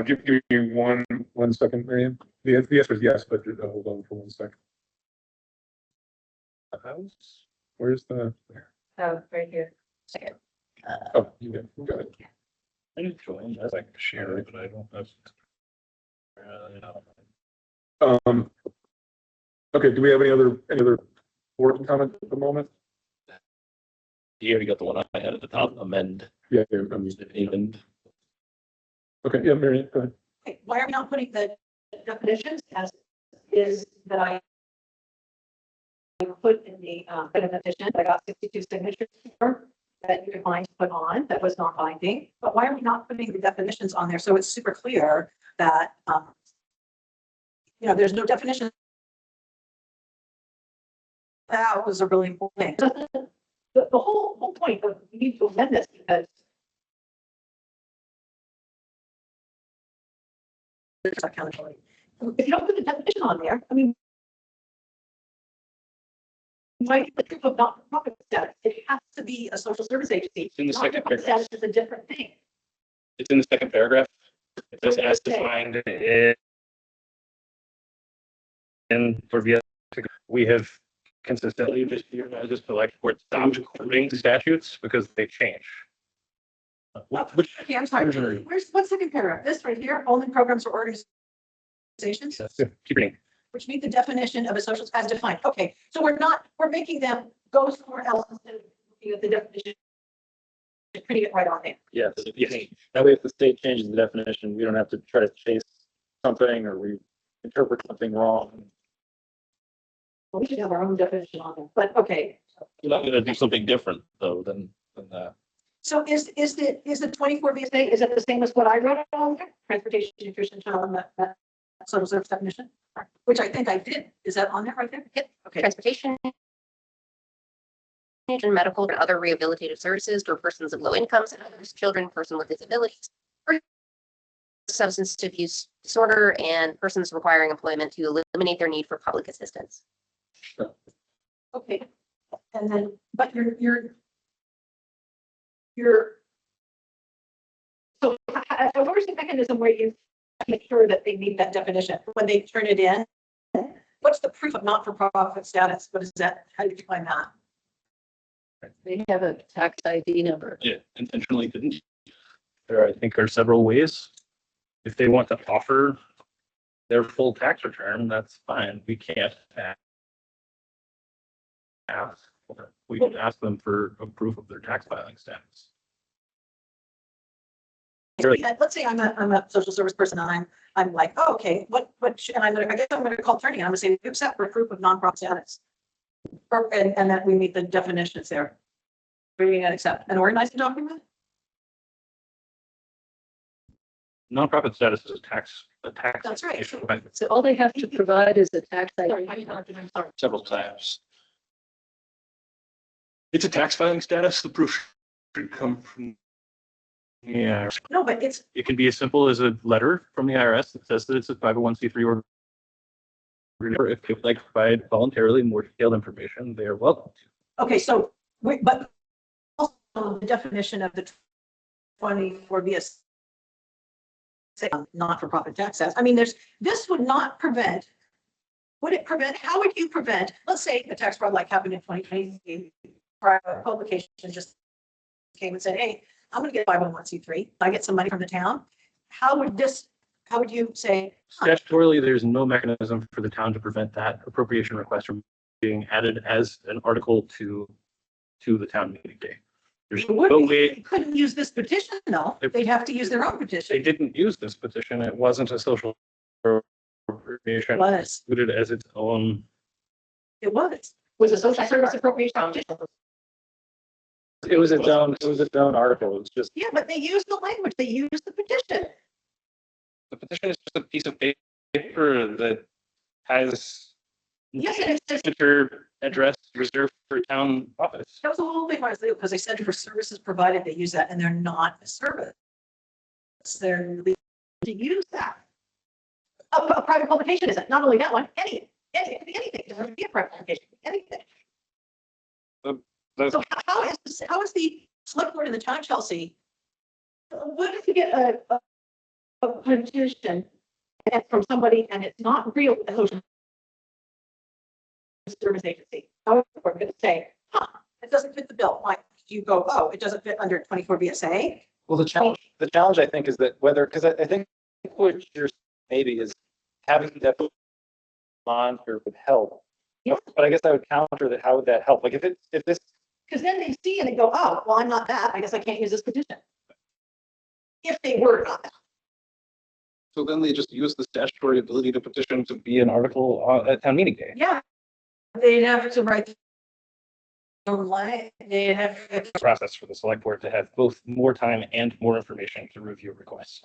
[SPEAKER 1] Give me one second, Marion. The answer is yes, but hold on for 1 second. Where's the?
[SPEAKER 3] Oh, right here.
[SPEAKER 7] Second.
[SPEAKER 1] Oh, you got it.
[SPEAKER 6] I just joined, I like to share it, but I don't have.
[SPEAKER 1] Okay, do we have any other board comment at the moment?
[SPEAKER 2] You already got the one I had at the top, amend,
[SPEAKER 1] Yeah, I mean,
[SPEAKER 2] even.
[SPEAKER 1] okay, yeah, Marion, go ahead.
[SPEAKER 8] Okay, why are we not putting the definitions as is that I put in the petition? I got 62 signatures for that you declined to put on, that was not binding. But why are we not putting the definitions on there so it's super clear that, you know, there's no definition? That was a really important thing. The whole point of we need to amend this because there's accountability. If you don't put the definition on there, I mean, why the proof of not-for-profit status? It has to be a social service agency.
[SPEAKER 6] In the second
[SPEAKER 8] Not-for-profit
[SPEAKER 6] paragraph.
[SPEAKER 8] status is a different thing.
[SPEAKER 6] It's in the second paragraph. It says as
[SPEAKER 8] Okay.
[SPEAKER 6] defined in for VS, we have consistently this year, as a select board stopped quoting statutes because they change. Which,
[SPEAKER 8] Okay, I'm sorry. Where's, what second paragraph? This right here, only programs or organizations,
[SPEAKER 6] keep reading.
[SPEAKER 8] which meet the definition of a social as defined. Okay, so we're making them go somewhere else instead of looking at the definition. Putting it right on there.
[SPEAKER 4] Yes, that way if the state changes the definition, we don't have to try to chase something or we interpret something wrong.
[SPEAKER 8] Well, we should have our own definition on there, but okay.
[SPEAKER 2] You're not gonna do something different though than that.
[SPEAKER 8] So is the 24 VSA, is it the same as what I wrote on there? Transportation, nutrition, child, and that social service definition, which I think I did. Is that on there right there?
[SPEAKER 7] Yep.
[SPEAKER 8] Okay.
[SPEAKER 7] Transportation, medical and other rehabilitative services for persons of low incomes and others, children, persons with disabilities, substance abuse disorder, and persons requiring employment to eliminate their need for public assistance.
[SPEAKER 8] Okay. And then, but so where's the mechanism where you make sure that they meet that definition when they turn it in? What's the proof of not-for-profit status? What is that? How do you define that?
[SPEAKER 3] They have a tax ID number.
[SPEAKER 2] Yeah, intentionally didn't.
[SPEAKER 6] There, I think, are several ways. If they want to offer their full tax return, that's fine. We can't ask. We can ask them for a proof of their tax filing status.
[SPEAKER 8] Let's say I'm a social service person and I'm like, oh, okay, and I guess I'm gonna call attorney, and I'm gonna say, accept for proof of nonprofit status. And that we meet the definitions there. Reading and accept, an organizing document?
[SPEAKER 6] Nonprofit status is a tax.
[SPEAKER 8] That's right.
[SPEAKER 6] issue, right?
[SPEAKER 3] So all they have to provide is a tax
[SPEAKER 8] Sorry,
[SPEAKER 3] ID.
[SPEAKER 8] I'm sorry.
[SPEAKER 2] Several times. It's a tax filing status. The proof should come from.
[SPEAKER 6] Yeah,
[SPEAKER 8] No, but it's,
[SPEAKER 6] it can be as simple as a letter from the IRS that says that it's a 501c3 or if they would like to provide voluntarily more detailed information, they are welcome to.
[SPEAKER 8] okay, so, but also the definition of the 24 VS not-for-profit tax status. I mean, this would not prevent, would it prevent, how would you prevent, let's say a tax fraud like happened in 2020, private publication just came and said, hey, I'm gonna get 501c3, I get some money from the town. How would you say?
[SPEAKER 6] Statutorily, there's no mechanism for the town to prevent that appropriation request from being added as an article to the town meeting day. There's
[SPEAKER 8] It would
[SPEAKER 6] no
[SPEAKER 8] be.
[SPEAKER 6] way,
[SPEAKER 8] They couldn't use this petition, though. They'd have to use their own
[SPEAKER 6] they
[SPEAKER 8] petition.
[SPEAKER 6] didn't use this petition. It wasn't a social
[SPEAKER 8] It
[SPEAKER 6] appropriation,
[SPEAKER 8] was,
[SPEAKER 6] included as its own.
[SPEAKER 8] it was. Was a social service appropriation petition.
[SPEAKER 4] It was its own article. It was just,
[SPEAKER 8] Yeah, but they used the language. They used the petition.
[SPEAKER 6] The petition is just a piece of paper that has
[SPEAKER 8] Yes, and it says,
[SPEAKER 6] signature address reserved for town office.
[SPEAKER 8] that was a little bit hard because they said for services provided, they use that and they're not a service. They're legal to use that. A private publication isn't, not only that one, anything, it doesn't have to be a private publication, anything. So how is the select board in the town of Chelsea? What if you get a petition and from somebody and it's not real a social service agency? How we're going to say, it doesn't fit the bill. Like you go, oh, it doesn't fit under 24 VSA.
[SPEAKER 4] well, the challenge I think is that whether, because I think what you're maybe is having that monitor would help.
[SPEAKER 8] Yeah.
[SPEAKER 4] But I guess I would counter that. How would that help? Like if this,
[SPEAKER 8] Because then they see and they go, oh, well, I'm not that. I guess I can't use this petition. If they were not that.
[SPEAKER 6] So then they just use the statutory ability to petition to be an article at town meeting day.
[SPEAKER 8] Yeah. They'd have to write. They'd have.
[SPEAKER 6] Process for the select board to have both more time and more information to review requests.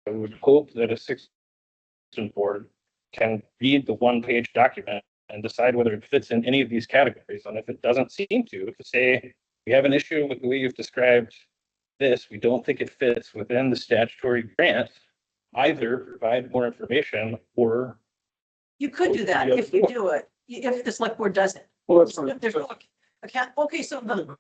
[SPEAKER 6] I would hope that a 6-person board can read the one-page document and decide whether it fits in any of these categories. And if it doesn't seem to say, we have an issue with the way you've described this, we don't think it fits within the statutory grant, either provide more information or.
[SPEAKER 8] You could do that if you do it, if the select board does it.
[SPEAKER 1] Well, that's.
[SPEAKER 8] If there's no account, okay, so the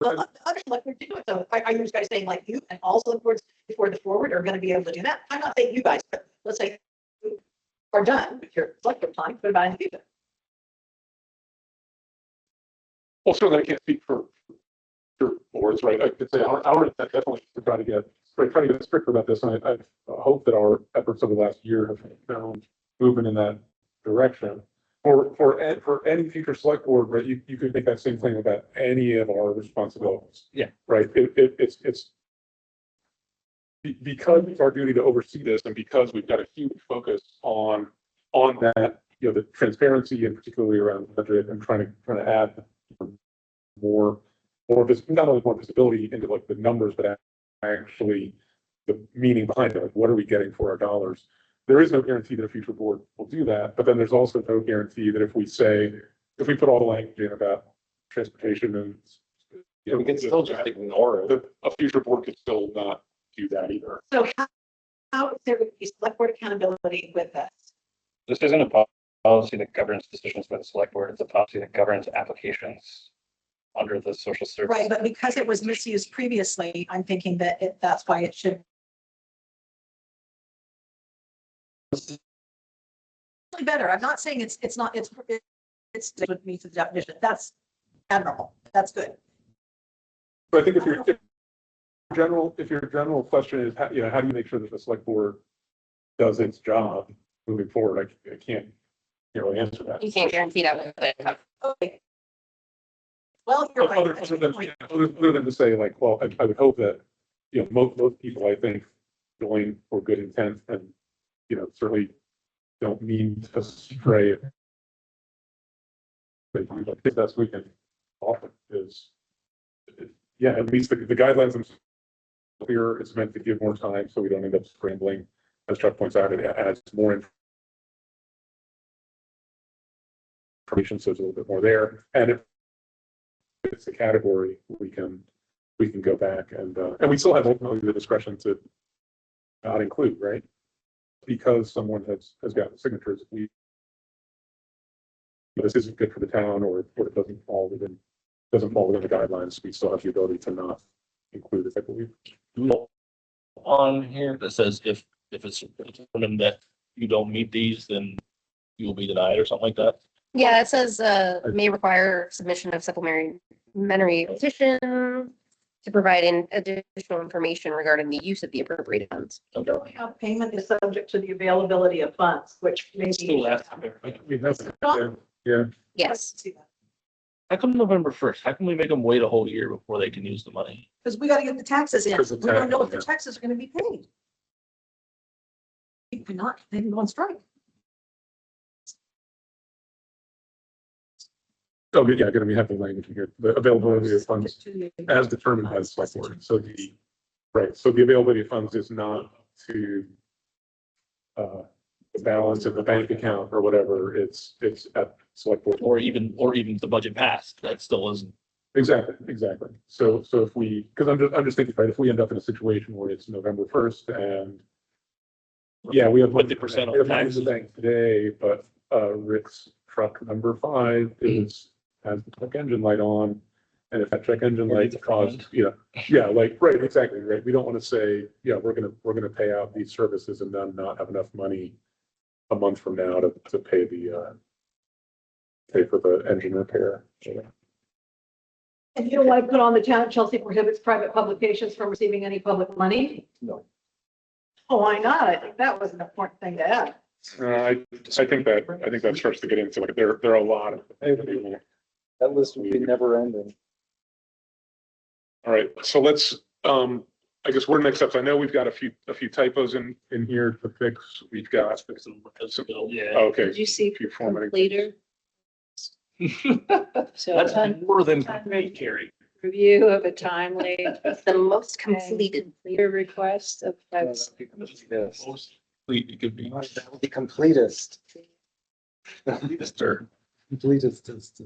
[SPEAKER 8] other select board do it, so are you guys saying like you and all select boards before the forward are gonna be able to do that? I'm not saying you guys, but let's say you are done with your select board time, what about in the future?
[SPEAKER 1] Well, certainly I can't speak for boards, right? I could say our intent definitely to try to get stricter about this, and I hope that our efforts over the last year have found movement in that direction. For any future select board, right, you could make that same claim about any of our responsibilities.
[SPEAKER 6] Yeah.
[SPEAKER 1] Right, it's because it's our duty to oversee this, and because we've got a huge focus on that, you know, the transparency and particularly around the budget and trying to add more not only more visibility into like the numbers, but actually the meaning behind it. Like, what are we getting for our dollars? There is no guarantee that a future board will do that, but then there's also no guarantee that if we put all the language in about transportation and
[SPEAKER 4] we can still just ignore it.
[SPEAKER 1] a future board could still not do that either.
[SPEAKER 8] So how is there going to be select board accountability with this?
[SPEAKER 6] This isn't a policy that governs decisions by the select board. It's a policy that governs applications under the social service.
[SPEAKER 8] Right, but because it was misused previously, I'm thinking that that's why it should. Better. I'm not saying it's not, it's would meet the definition. That's admirable. That's good.
[SPEAKER 1] But I think if your general question is, how do you make sure that the select board does its job moving forward? I can't really answer that.
[SPEAKER 7] You can't guarantee that.
[SPEAKER 8] Okay. Well, you're right.
[SPEAKER 1] Other than to say like, well, I would hope that, most people, I think, join for good intent and, certainly don't mean to stray. But I think the best we can offer is, yeah, at least the guidelines themselves clear. It's meant to give more time so we don't end up scrambling. As Chuck points out, it adds more information, so there's a little bit more there. And if it's a category, we can go back and we still have ultimately the discretion to not include, right? Because someone has gotten signatures, this isn't good for the town, or it doesn't fall within the guidelines, we still have the ability to not include it, I believe.
[SPEAKER 2] On here that says if it's determined that you don't meet these, then you will be denied or something like that.
[SPEAKER 7] Yeah, it says, may require submission of supplementary petition to provide additional information regarding the use of the appropriated funds.
[SPEAKER 8] Don't have payment is subject to the availability of funds, which may
[SPEAKER 2] Still
[SPEAKER 8] be.
[SPEAKER 2] last year.
[SPEAKER 1] Yeah,
[SPEAKER 7] Yes.
[SPEAKER 2] How come November 1st? How can we make them wait a whole year before they can use the money?
[SPEAKER 8] Because we gotta get the taxes in. We
[SPEAKER 1] Because of
[SPEAKER 8] don't know if the
[SPEAKER 1] tax,
[SPEAKER 8] taxes are gonna be paid. If not, they can go on strike.
[SPEAKER 1] oh, good, yeah, we have the language in here, the availability of funds as determined by the select board. So the availability of funds is not to the balance of the bank account or whatever, it's at select board.
[SPEAKER 2] Or even the budget passed, that still isn't.
[SPEAKER 1] Exactly. So if we, because I'm just thinking, right, if we end up in a situation where it's November 1st and yeah, we have
[SPEAKER 2] 50%
[SPEAKER 1] we have
[SPEAKER 2] on
[SPEAKER 1] money in
[SPEAKER 2] taxes.
[SPEAKER 1] the bank today, but Rick's truck number 5 has the check engine light on. And if that check engine
[SPEAKER 2] Or
[SPEAKER 1] light
[SPEAKER 2] needs a
[SPEAKER 1] caused, yeah, like, right, exactly, right. We don't want to say, yeah, we're gonna pay out these services and then not have enough money a month from now to pay for the engine repair.
[SPEAKER 8] And you don't want to put on the town of Chelsea prohibits private publications from receiving any public money?
[SPEAKER 1] No.
[SPEAKER 8] Oh, why not? I think that was an important thing to add.
[SPEAKER 1] I think that starts to get into, like, there are a lot of.
[SPEAKER 4] That list would be never ending.
[SPEAKER 1] All right, so let's, I guess we're next up. I know we've got a few typos in here to fix. We've got,
[SPEAKER 2] Yeah.
[SPEAKER 1] okay.
[SPEAKER 3] Did you see
[SPEAKER 1] Few formatting.
[SPEAKER 3] completer? So
[SPEAKER 2] That's
[SPEAKER 3] time
[SPEAKER 2] more than complete, Carrie.
[SPEAKER 3] review of a timely
[SPEAKER 7] The most completed.
[SPEAKER 3] completer request of
[SPEAKER 4] Yes.
[SPEAKER 2] Most complete it could be.
[SPEAKER 4] The completest.
[SPEAKER 2] Mister.
[SPEAKER 4] Completest.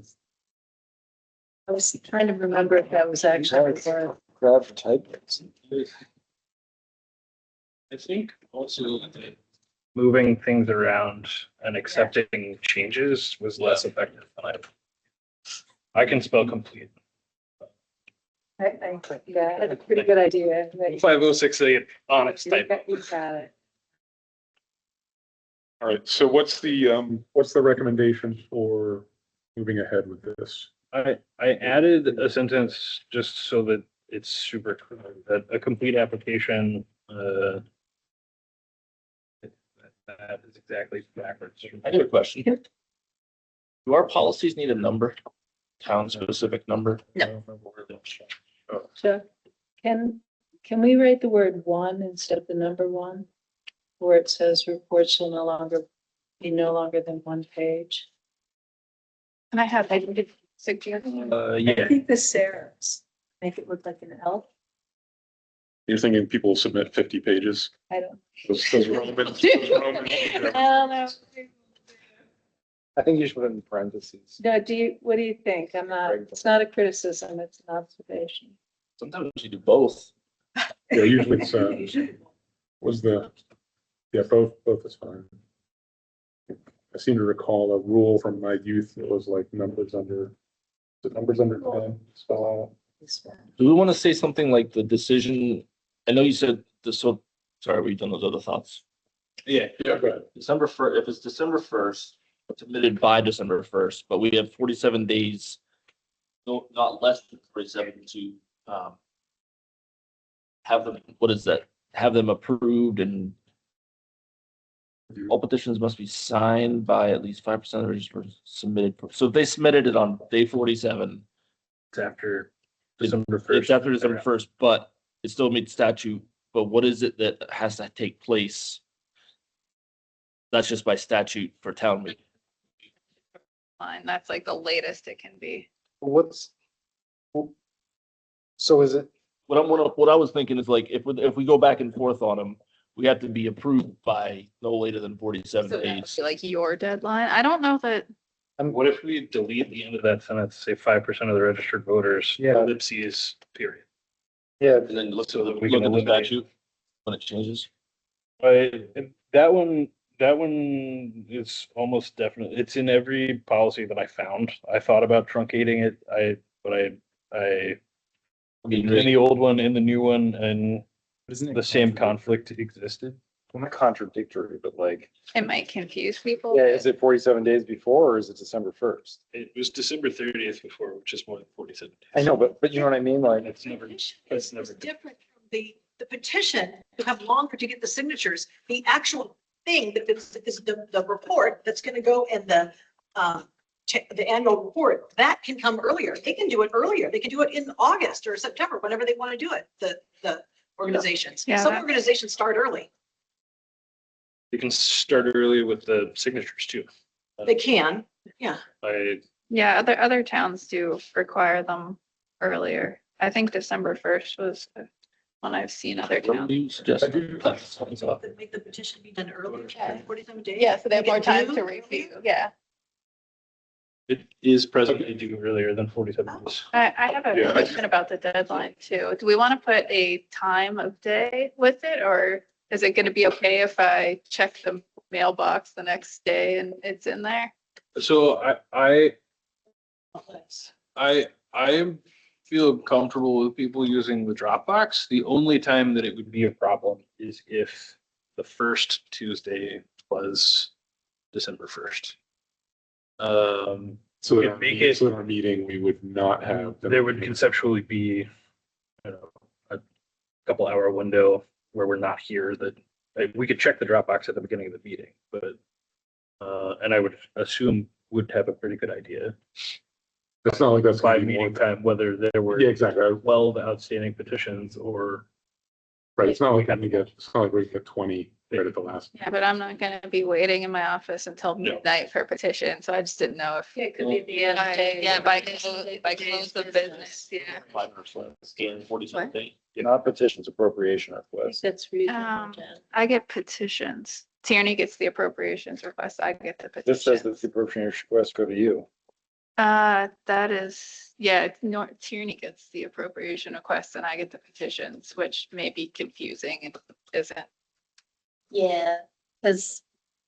[SPEAKER 3] I was trying to remember if that was actually the word.
[SPEAKER 4] Grab for type.
[SPEAKER 2] I think also
[SPEAKER 6] Moving things around and accepting changes was less effective than I can spell complete.
[SPEAKER 3] Yeah, that's a pretty good idea.
[SPEAKER 6] 5068 honest
[SPEAKER 3] You
[SPEAKER 6] type.
[SPEAKER 3] got it.
[SPEAKER 1] All right, so what's the recommendation for moving ahead with this?
[SPEAKER 6] I added a sentence just so that it's super clear that a complete application, that is exactly backwards.
[SPEAKER 2] I have a question. Do our policies need a number? Town specific number?
[SPEAKER 7] No.
[SPEAKER 3] Chuck, can we write the word one instead of the number one? Where it says reports shall be no longer than one page?
[SPEAKER 5] And I have a suggestion.
[SPEAKER 3] I
[SPEAKER 6] Yeah,
[SPEAKER 3] think the Sarah's make it look like an L.
[SPEAKER 1] You're thinking people submit 50 pages?
[SPEAKER 3] I don't.
[SPEAKER 1] Those Romans.
[SPEAKER 3] I don't know.
[SPEAKER 4] I think you should put it in parentheses.
[SPEAKER 3] No, what do you think? It's not a criticism, it's an observation.
[SPEAKER 2] Sometimes you do both.
[SPEAKER 1] Yeah, usually it's, both is fine. I seem to recall a rule from my youth that was like numbers under 10, spell
[SPEAKER 2] Do we want to say something like the decision? I know you said this, so sorry, we've done those other thoughts.
[SPEAKER 6] yeah.
[SPEAKER 1] out. Yeah, go ahead.
[SPEAKER 2] December 1st, if it's December 1st, submitted by December 1st, but we have 47 days, no, not less than 47 to have them, what is that? Have them approved, and all petitions must be signed by at least 5% of the registrants submitted. So if they submitted it on day 47,
[SPEAKER 6] It's after December 1st.
[SPEAKER 2] it's after December 1st, but it still meets statute but what is it that has to take place? That's just by statute for town meeting.
[SPEAKER 5] Line, that's like the latest it can be.
[SPEAKER 4] What's, so is it,
[SPEAKER 2] What I was thinking is like, if we go back and forth on them, we have to be approved by no later than 47 days.
[SPEAKER 5] Like your deadline. I don't know that.
[SPEAKER 6] What if we delete the end of that sentence, say 5% of the registered voters,
[SPEAKER 4] Yeah.
[SPEAKER 6] ellipses, period?
[SPEAKER 4] yeah,
[SPEAKER 2] And then look
[SPEAKER 6] So
[SPEAKER 2] at
[SPEAKER 6] that we can
[SPEAKER 2] the
[SPEAKER 6] eliminate-
[SPEAKER 2] statute when it changes.
[SPEAKER 6] And that one is almost definitely, it's in every policy that I found. I thought about truncating it. I in the old one, in the new one, and
[SPEAKER 4] isn't it
[SPEAKER 6] the same conflict existed.
[SPEAKER 4] well, not contradictory, but like,
[SPEAKER 5] It might confuse people.
[SPEAKER 4] yeah, is it 47 days before or is it December 1st?
[SPEAKER 6] It was December 30th before, which is more than 47 days.
[SPEAKER 4] I know, but you know what I mean? Like,
[SPEAKER 6] It's never,
[SPEAKER 8] It's
[SPEAKER 6] it's never.
[SPEAKER 8] different from the petition, you have longer to get the signatures. The actual thing that is the report that's gonna go in the annual report, that can come earlier. They can do it earlier. They can do it in August or September, whenever they want to do it, the organizations.
[SPEAKER 5] Yeah,
[SPEAKER 8] Some
[SPEAKER 5] that-
[SPEAKER 8] organizations start early.
[SPEAKER 6] You can start early with the signatures too.
[SPEAKER 8] They can, yeah.
[SPEAKER 5] Yeah, other towns do require them earlier. I think December 1st was one I've seen other towns.
[SPEAKER 8] Make the petition be done earlier,
[SPEAKER 5] Yeah.
[SPEAKER 8] 47 days.
[SPEAKER 5] Yeah, so they have
[SPEAKER 8] Make
[SPEAKER 5] more
[SPEAKER 8] it
[SPEAKER 5] time
[SPEAKER 8] due
[SPEAKER 5] to
[SPEAKER 8] earlier.
[SPEAKER 5] review. Yeah.
[SPEAKER 6] It is presently due earlier than 47 days.
[SPEAKER 5] I have a
[SPEAKER 1] Yeah, I-
[SPEAKER 5] question about the deadline too. Do we want to put a time of day with it, or is it going to be okay if I check the mailbox the next day and it's in there?
[SPEAKER 9] So I feel comfortable with people using the Dropbox. The only time that it would
[SPEAKER 6] Be a problem is if the first Tuesday was December 1st.
[SPEAKER 1] So
[SPEAKER 6] We
[SPEAKER 1] in
[SPEAKER 6] could
[SPEAKER 1] our
[SPEAKER 6] make
[SPEAKER 1] meeting,
[SPEAKER 6] it-
[SPEAKER 1] so in our meeting, we would not have. them-
[SPEAKER 6] There would conceptually be, you know, a couple hour window where we're not here that, like, we could check the Dropbox at the beginning of the meeting, but and I would assume would have a pretty good idea
[SPEAKER 1] It's not like that's
[SPEAKER 6] by
[SPEAKER 1] gonna be more
[SPEAKER 6] meeting time, whether there were
[SPEAKER 1] Yeah, exactly.
[SPEAKER 6] 12 outstanding petitions or
[SPEAKER 1] Right. It's not like it's not like we get 20 right at the last.
[SPEAKER 5] Yeah, but I'm not going to be waiting in my office until
[SPEAKER 6] No.
[SPEAKER 5] midnight for petition. So I just didn't know if.
[SPEAKER 3] Yeah, it could be the end of the day.
[SPEAKER 5] Yeah, by close of business. Yeah.
[SPEAKER 2] Scan 47 days.
[SPEAKER 4] not petitions, appropriation requests.
[SPEAKER 3] That's
[SPEAKER 5] Um, I get petitions. Tierney gets the appropriations request. I get the
[SPEAKER 4] This says that
[SPEAKER 5] petitions.
[SPEAKER 4] the appropriation requests go to you.
[SPEAKER 5] That is, yeah, Tierney gets the appropriation requests and I get the petitions, which may be confusing and isn't.
[SPEAKER 7] Yeah, because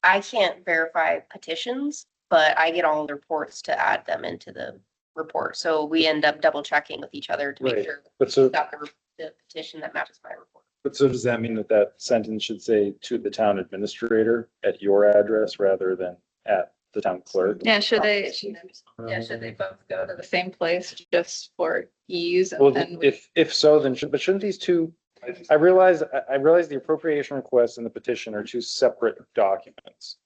[SPEAKER 7] I can't verify petitions, but I get all the reports to add them into the report. So we end up double checking with each other to make
[SPEAKER 4] Right.
[SPEAKER 7] sure
[SPEAKER 4] But
[SPEAKER 7] we
[SPEAKER 4] so,
[SPEAKER 7] got the petition that matches my report.
[SPEAKER 4] but so does that mean that that sentence should say to the town administrator at your address rather than at the town clerk?
[SPEAKER 5] Yeah, should they both go to the same place just for ease?
[SPEAKER 4] Well,
[SPEAKER 5] And
[SPEAKER 4] if so, then but shouldn't these two, I realize the appropriation request and the petition are two separate documents.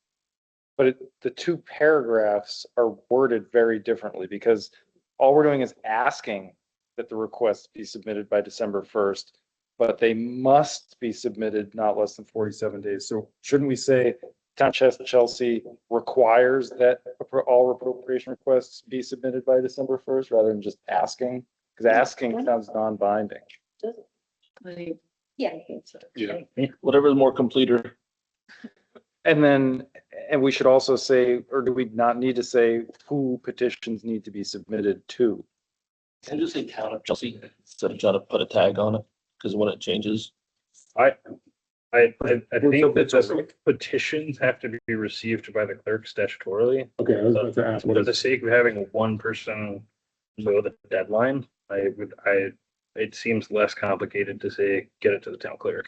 [SPEAKER 4] But the two paragraphs are worded very differently because all we're doing is asking that the request be submitted by December 1st, but they must be submitted not less than 47 days. So shouldn't we say Town of Chelsea requires that all appropriation requests be submitted by December 1st rather than just asking? Because asking sounds non-binding.
[SPEAKER 7] Yeah.
[SPEAKER 1] Yeah.
[SPEAKER 2] Whatever is more completer.
[SPEAKER 4] And we should also say, or do we not need to say who petitions need to be submitted to?
[SPEAKER 2] Can you just say town of Chelsea instead of trying to put a tag on it? Because when it changes.
[SPEAKER 6] I think that the petitions have to be received by the clerk statutorily.
[SPEAKER 1] Okay, I was about to ask, what
[SPEAKER 6] For the
[SPEAKER 1] is,
[SPEAKER 6] sake of having one person know the deadline, it seems less complicated to say, get it to the town clerk.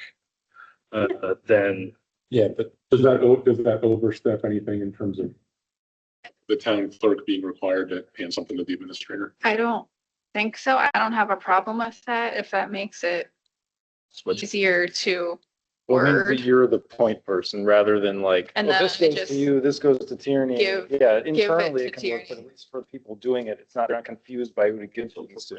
[SPEAKER 6] Than,
[SPEAKER 1] yeah, but does that overstep anything in terms of the town clerk being required to hand something to the administrator?
[SPEAKER 5] I don't think so. I don't have a problem with that if that makes it
[SPEAKER 2] Switch.
[SPEAKER 5] easier to
[SPEAKER 4] Well, I mean,
[SPEAKER 5] word.
[SPEAKER 4] but you're the point person rather than like,
[SPEAKER 5] And
[SPEAKER 4] oh,
[SPEAKER 5] then
[SPEAKER 4] this
[SPEAKER 5] they
[SPEAKER 4] goes
[SPEAKER 5] just
[SPEAKER 4] to you, this goes to Tierney.
[SPEAKER 5] give-
[SPEAKER 4] Yeah,
[SPEAKER 5] it
[SPEAKER 4] internally
[SPEAKER 5] to
[SPEAKER 4] it can work, but
[SPEAKER 5] Tierney.
[SPEAKER 4] at least for the people doing it, it's not, they're not confused by who to give things to.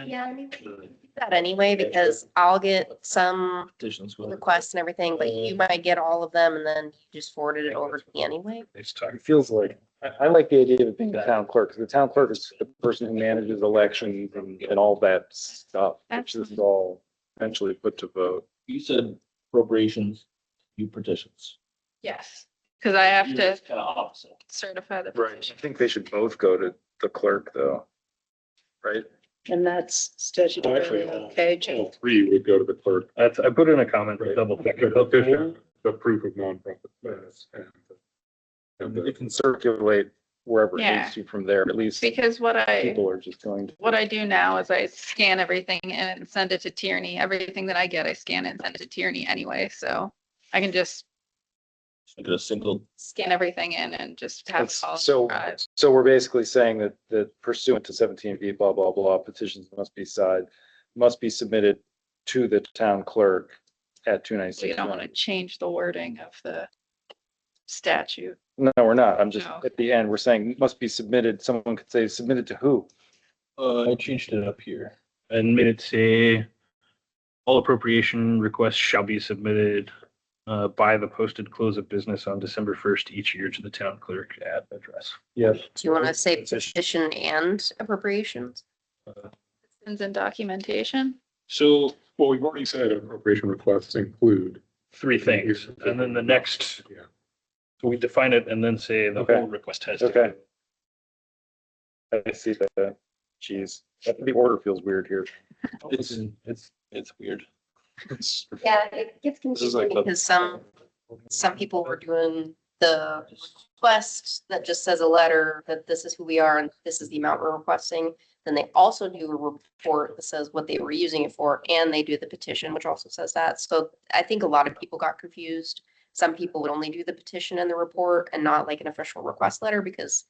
[SPEAKER 7] Yeah, I mean, we can do that anyway, because I'll get some
[SPEAKER 2] Petitions. go.
[SPEAKER 7] requests and everything, but you might get all of them and then you just forwarded it over to me anyway.
[SPEAKER 6] It's talking.
[SPEAKER 4] It feels like, I like the idea of it being the town clerk, because the town clerk is the person who manages elections and all that stuff, which is all eventually put to vote.
[SPEAKER 2] You said appropriations, you petitions.
[SPEAKER 5] Yes, because I have to
[SPEAKER 2] Kind of opposite.
[SPEAKER 5] certify the
[SPEAKER 4] Right.
[SPEAKER 5] petition.
[SPEAKER 4] I think they should both go to the clerk though. Right?
[SPEAKER 3] And that's
[SPEAKER 1] Well, actually,
[SPEAKER 3] statutorily okay, Jim.
[SPEAKER 1] all three would go to the clerk.
[SPEAKER 6] I put in a comment to double check.
[SPEAKER 1] The petition, the proof of nonprofit status, and
[SPEAKER 4] It
[SPEAKER 1] the,
[SPEAKER 4] can circulate wherever it
[SPEAKER 5] Yeah.
[SPEAKER 4] needs to from there, at least
[SPEAKER 5] Because
[SPEAKER 4] people are just going to.
[SPEAKER 5] what I do now is I scan everything and send it to Tierney. Everything that I get, I scan and send it to Tierney anyway, so I can just
[SPEAKER 2] Make it a single.
[SPEAKER 5] scan everything in and just have it all
[SPEAKER 4] So,
[SPEAKER 5] drive.
[SPEAKER 4] so we're basically saying that pursuant to 17V, blah, blah, blah, petitions must be submitted to the town clerk at
[SPEAKER 5] So
[SPEAKER 4] 296.
[SPEAKER 5] you don't want to change the wording of the statute.
[SPEAKER 4] No, we're not. I'm just,
[SPEAKER 5] No.
[SPEAKER 4] at the end, we're saying must be submitted. Someone could say submitted to who?
[SPEAKER 6] I changed it up here and made it say all appropriation requests shall be submitted by the posted close of business on December 1st each year to the town clerk at address.
[SPEAKER 4] Yes.
[SPEAKER 7] Do you want to say petition and appropriations?
[SPEAKER 5] Citizens and documentation.
[SPEAKER 6] So
[SPEAKER 1] well, we've already said appropriation requests include.
[SPEAKER 6] three things, and then the next,
[SPEAKER 1] Yeah.
[SPEAKER 6] so we define it and then say the
[SPEAKER 4] Okay.
[SPEAKER 6] whole request has to.
[SPEAKER 4] Okay. I see that. Geez, the order feels weird here.
[SPEAKER 2] It's weird.
[SPEAKER 7] Yeah, it gets
[SPEAKER 4] is
[SPEAKER 7] confusing
[SPEAKER 4] like the-
[SPEAKER 7] because some people were doing the request that just says a letter that this is who we are and this is the amount we're requesting. Then they also do a report that says what they were using it for, and they do the petition, which also says that. So I think a lot of people got confused. Some people would only do the petition and the report and not like an official request letter because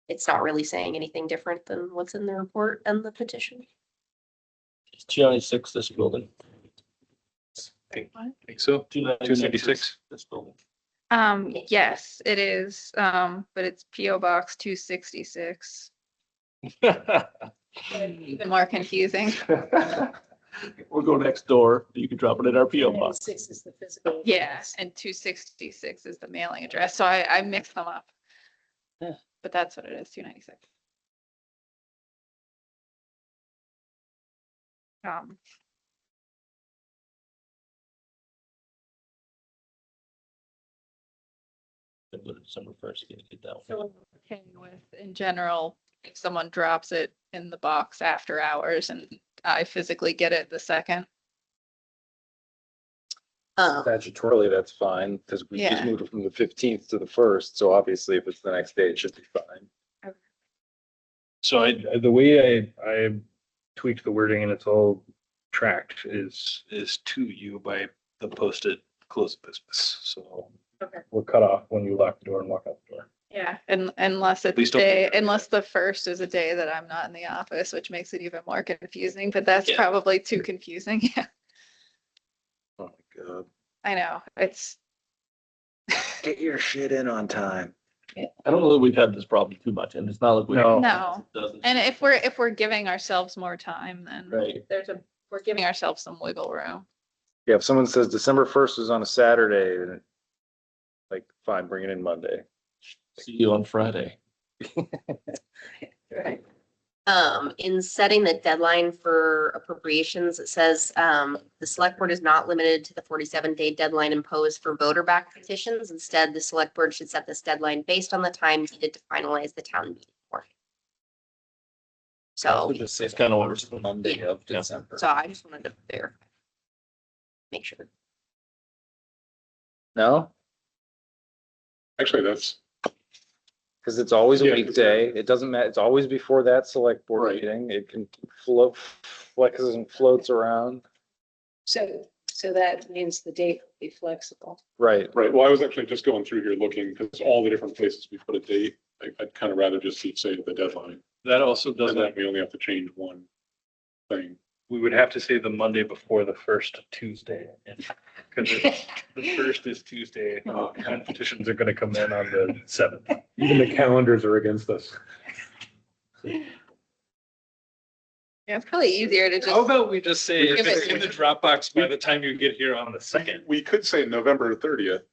[SPEAKER 7] it's not really saying anything different than what's in the report and the petition.
[SPEAKER 2] It's 296, this building.
[SPEAKER 6] Think so.
[SPEAKER 2] 296, this building.
[SPEAKER 5] Yes, it is. But it's PO Box 266. Even more confusing.
[SPEAKER 2] We'll go next door. You can drop it in our PO box.
[SPEAKER 3] 6 is the physical.
[SPEAKER 5] Yeah, and 266 is the mailing address. So I mixed them up.
[SPEAKER 3] Yeah.
[SPEAKER 5] But that's what it is, 296.
[SPEAKER 2] December 1st, you get that one.
[SPEAKER 5] So I'm okay with, in general, if someone drops it in the box after hours and I physically get it the second.
[SPEAKER 4] Statutorily, that's fine, because we just
[SPEAKER 5] Yeah.
[SPEAKER 4] moved it from the 15th to the 1st, so obviously if it's the next day, it should be fine.
[SPEAKER 6] So the way I tweaked the wording and it's all tracked is to you by the posted close of business. So
[SPEAKER 5] Okay.
[SPEAKER 6] we're cut off when you lock the door and walk out the door.
[SPEAKER 5] Yeah, and unless it's
[SPEAKER 6] Please don't
[SPEAKER 5] day,
[SPEAKER 6] do that.
[SPEAKER 5] unless the first is a day that I'm not in the office, which makes it even more confusing, but that's
[SPEAKER 2] Yeah.
[SPEAKER 5] probably too confusing. Yeah,
[SPEAKER 4] Oh my God.
[SPEAKER 5] I know, it's.
[SPEAKER 4] Get your shit in on time.
[SPEAKER 2] I don't know that we've had this problem too much, and it's not like we.
[SPEAKER 4] No.
[SPEAKER 5] No,
[SPEAKER 2] Doesn't.
[SPEAKER 5] and if we're giving ourselves more time, then
[SPEAKER 2] Right.
[SPEAKER 5] we're giving ourselves some wiggle room.
[SPEAKER 4] Yeah, if someone says December 1st is on a Saturday, then like, fine, bring it in Monday.
[SPEAKER 2] See you on Friday.
[SPEAKER 3] Right.
[SPEAKER 7] In setting the deadline for appropriations, it says, the select board is not limited to the 47-day deadline imposed for voter back petitions. Instead, the select board should set this deadline based on the time needed to finalize the town meeting warrant. So,
[SPEAKER 2] It's kind of what we're saying.
[SPEAKER 4] Monday of
[SPEAKER 2] Yeah.
[SPEAKER 4] December.
[SPEAKER 7] so I just wanted to verify. Make sure.
[SPEAKER 4] No,
[SPEAKER 1] Actually, that's,
[SPEAKER 4] because it's always a
[SPEAKER 1] Yeah.
[SPEAKER 4] weekday. It doesn't matter. It's always before that select board
[SPEAKER 2] Right.
[SPEAKER 4] meeting. It can float, flexes and floats around.
[SPEAKER 3] So that means the date will be flexible.
[SPEAKER 4] Right.
[SPEAKER 1] right, well, I was actually just going through here looking, because all the different places we put a date, I'd kind of rather just say the deadline.
[SPEAKER 6] That also
[SPEAKER 1] And then
[SPEAKER 6] doesn't,
[SPEAKER 1] we only have to change one thing.
[SPEAKER 6] we would have to say the Monday before the first Tuesday. Because the first is Tuesday, and petitions are gonna come in on the 7th.
[SPEAKER 1] Even the calendars are against us.
[SPEAKER 5] Yeah, it's probably easier to
[SPEAKER 6] How
[SPEAKER 5] just,
[SPEAKER 6] about we just say
[SPEAKER 5] Give
[SPEAKER 6] it's
[SPEAKER 5] it-
[SPEAKER 6] in the Dropbox by the time you get here on the 2nd?
[SPEAKER 1] We could say November 30th,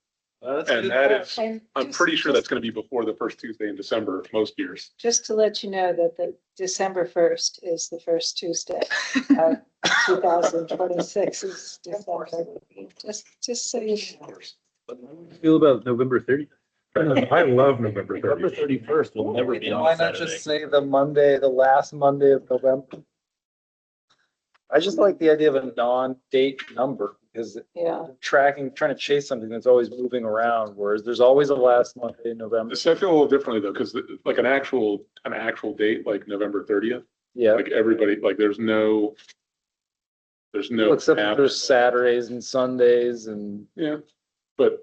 [SPEAKER 6] That's
[SPEAKER 1] and
[SPEAKER 6] good.
[SPEAKER 1] that is,
[SPEAKER 3] And
[SPEAKER 1] I'm
[SPEAKER 3] just-
[SPEAKER 1] pretty sure
[SPEAKER 3] just-
[SPEAKER 1] that's gonna be before the first Tuesday in December most years.
[SPEAKER 3] Just to let you know that the December 1st is the first Tuesday of 2026 is December. Just so you know.
[SPEAKER 6] Feel about November 30th?
[SPEAKER 1] I love November
[SPEAKER 2] November
[SPEAKER 1] 30th.
[SPEAKER 2] 31st will never be on
[SPEAKER 4] Why
[SPEAKER 2] a
[SPEAKER 4] not
[SPEAKER 2] Saturday.
[SPEAKER 4] just say the Monday, the last Monday of November? I just like the idea of a non-date number, because
[SPEAKER 3] Yeah,
[SPEAKER 4] trying to chase something that's always moving around, whereas there's always a last Monday in November.
[SPEAKER 1] See, I feel a little differently though, because like an actual date, like November 30th,
[SPEAKER 4] Yeah,
[SPEAKER 1] like everybody, like there's no
[SPEAKER 4] except
[SPEAKER 1] app.
[SPEAKER 4] there's Saturdays and Sundays and
[SPEAKER 1] Yeah, but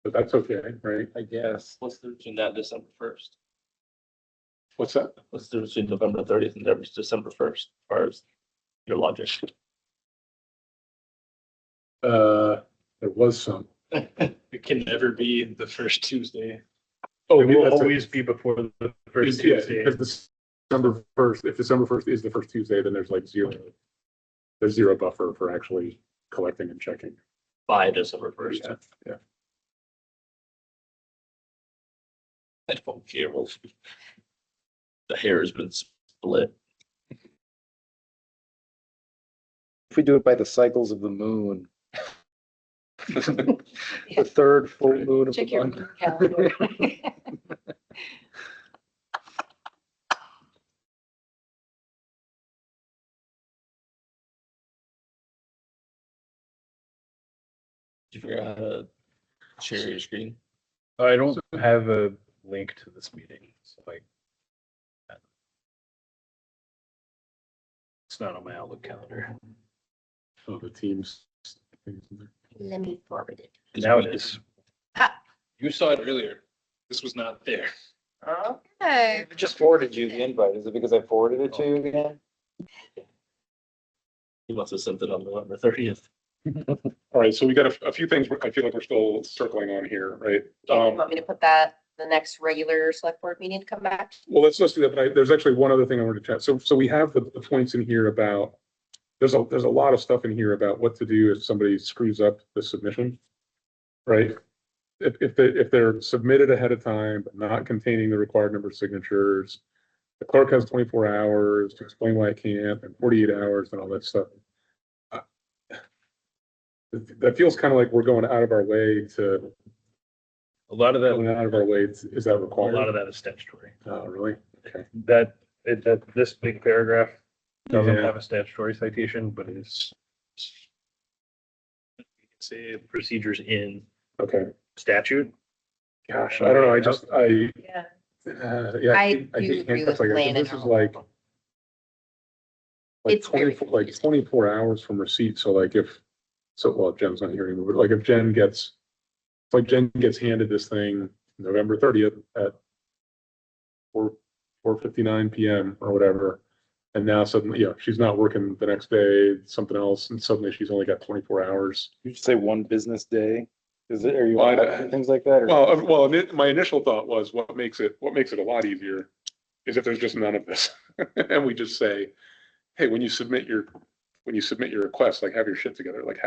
[SPEAKER 1] that's okay, right?
[SPEAKER 4] I guess.
[SPEAKER 2] What's the between that and December 1st?
[SPEAKER 1] What's that?
[SPEAKER 2] What's the between November 30th and December 1st, as far as your logic?
[SPEAKER 1] There was some.
[SPEAKER 6] It can never be the first Tuesday.
[SPEAKER 1] Oh,
[SPEAKER 6] It will
[SPEAKER 1] that's
[SPEAKER 6] always be before the first
[SPEAKER 1] Yeah,
[SPEAKER 6] Tuesday.
[SPEAKER 1] because December 1st, if December 1st is the first Tuesday, then there's zero buffer for actually collecting and checking.
[SPEAKER 2] By December 1st.
[SPEAKER 1] Yeah.
[SPEAKER 2] I don't care. Well, the hair has been split.
[SPEAKER 4] If we do it by the cycles of the moon. The third full moon of
[SPEAKER 3] check
[SPEAKER 4] the
[SPEAKER 3] your
[SPEAKER 4] month.
[SPEAKER 3] calendar.
[SPEAKER 2] Did you figure out how to share your screen?
[SPEAKER 6] I don't have a link to this meeting, so like. It's not on my Outlook calendar.
[SPEAKER 1] Oh, the teams. things in there.
[SPEAKER 7] Let me forward it.
[SPEAKER 6] Now it is.
[SPEAKER 9] You saw it earlier. This was not there.
[SPEAKER 5] okay.
[SPEAKER 4] I just forwarded you the invite. Is it because I forwarded it to you again?
[SPEAKER 2] He must have sent it on November 30th.
[SPEAKER 1] All right, so we got a few things I feel like we're still circling on here, right?
[SPEAKER 7] Okay, you want me to put that, the next regular select board meeting to come back?
[SPEAKER 1] Well, let's do that, but there's actually one other thing I wanted to chat. So we have the points in here about, there's a lot of stuff in here about what to do if somebody screws up the submission, right? If they're submitted ahead of time, but not containing the required number of signatures, the clerk has 24 hours to explain why it can't, and 48 hours and all that stuff. That feels kind of like we're going out of our way to,
[SPEAKER 6] A lot of
[SPEAKER 1] going
[SPEAKER 6] that,
[SPEAKER 1] out of our way, is that
[SPEAKER 6] a
[SPEAKER 1] required?
[SPEAKER 6] lot of that is statutory.
[SPEAKER 1] Oh, really? Okay.
[SPEAKER 6] That this big paragraph doesn't
[SPEAKER 1] Yeah.
[SPEAKER 6] have a statutory citation, but it's. Say procedures in
[SPEAKER 1] Okay.
[SPEAKER 6] statute.
[SPEAKER 1] Gosh, I don't know.
[SPEAKER 3] Yeah,
[SPEAKER 1] Yeah.
[SPEAKER 7] I
[SPEAKER 1] hate
[SPEAKER 7] do agree
[SPEAKER 1] handcuffs
[SPEAKER 7] with
[SPEAKER 1] like that, 'cause
[SPEAKER 7] Lane and
[SPEAKER 1] This is
[SPEAKER 7] how-
[SPEAKER 1] like
[SPEAKER 7] It's very
[SPEAKER 1] 24 hours from receipt. So like well, Jen's not here anymore, but like if Jen gets handed this thing November 30th at 4:59 PM or whatever. And now suddenly, she's not working the next day, something else, and suddenly she's only got 24 hours.
[SPEAKER 4] You say one business day? Is it, are you
[SPEAKER 1] Well,
[SPEAKER 4] on things like that? Or?
[SPEAKER 1] Well, my initial thought was what makes it a lot easier is if there's just none of this. And we just say, hey, when you submit your request, like have your shit together, like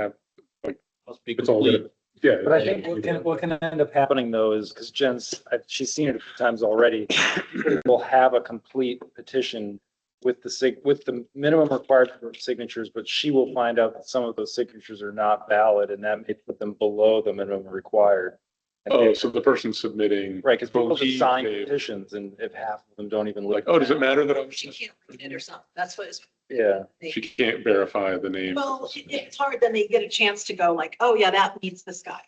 [SPEAKER 2] Must be
[SPEAKER 1] it's all
[SPEAKER 2] complete.
[SPEAKER 1] good. Yeah.
[SPEAKER 4] But I think what can end up happening though is, because she's seen it a few times already, we'll have a complete petition with the minimum required number of signatures, but she will find out that some of those signatures are not valid, and that may put them below the minimum required. And
[SPEAKER 1] Oh, so the person submitting.
[SPEAKER 4] right, because people just
[SPEAKER 1] believe
[SPEAKER 4] sign
[SPEAKER 1] they-
[SPEAKER 4] petitions, and if half of them don't even look.
[SPEAKER 1] Like, oh, does it matter that I'm,
[SPEAKER 8] She can't read it or something. That's what it's.
[SPEAKER 4] Yeah.
[SPEAKER 1] she can't verify the name?
[SPEAKER 8] Well, it's hard, then they get a chance to go like, oh yeah, that means this guy.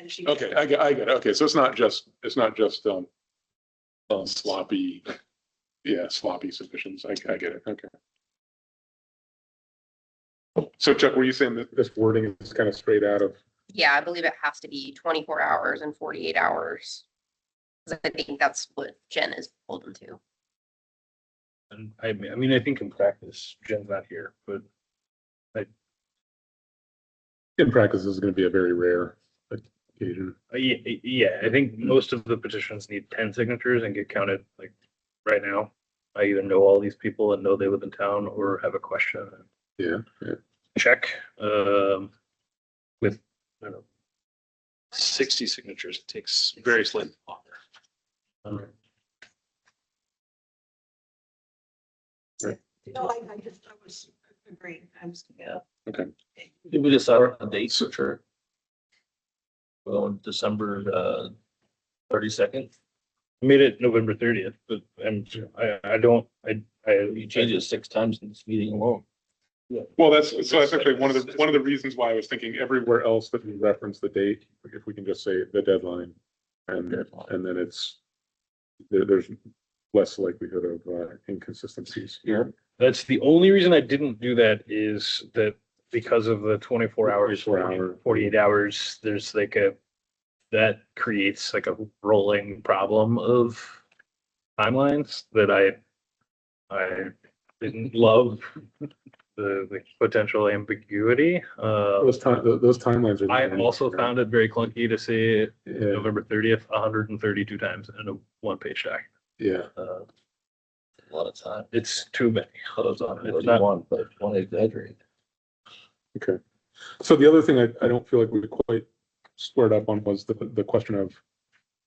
[SPEAKER 8] And she.
[SPEAKER 1] Okay, I get it. Okay, so it's not just sloppy, sloppy submissions. I get it. Okay. So Chuck, were you saying that this wording is kind of straight out of,
[SPEAKER 7] Yeah, I believe it has to be 24 hours and 48 hours. 'Cause I think that's what Jen is pulled into.
[SPEAKER 6] And I mean, I think in practice, Jen's not here, but
[SPEAKER 1] In practice, this is gonna be a very rare occasion.
[SPEAKER 6] yeah, I think most of the petitions need 10 signatures and get counted like right now. I either know all these people and know they live in town or have a question.
[SPEAKER 1] Yeah, yeah.
[SPEAKER 6] Check, with, I don't know, 60 signatures, it takes very slightly longer.
[SPEAKER 8] No, I just, I was agreeing. I was, yeah.
[SPEAKER 2] Did we decide on dates for sure? Well, December 32nd,
[SPEAKER 6] I made it November 30th, but I don't,
[SPEAKER 2] you changed it 6 times in this meeting alone.
[SPEAKER 1] Well, that's actually one of the reasons why I was thinking everywhere else that we reference the date, if we can just say the deadline. And then it's, there's less likelihood of inconsistencies.
[SPEAKER 2] Yeah.
[SPEAKER 6] That's the only reason I didn't do that is that because of the 24 hours, 48 hours, there's like that creates like a rolling problem of timelines that I didn't love the potential ambiguity.
[SPEAKER 1] Those timelines are.
[SPEAKER 6] I also found it very clunky to say
[SPEAKER 1] Yeah,
[SPEAKER 6] November 30th, 132 times in a one-page document.
[SPEAKER 1] yeah.
[SPEAKER 2] A lot of time.
[SPEAKER 6] It's too many.
[SPEAKER 2] Thought it was on
[SPEAKER 6] It's not-
[SPEAKER 2] 31, but one exaggerate.
[SPEAKER 1] Okay. So the other thing I don't feel like we quite squared up on was the question of,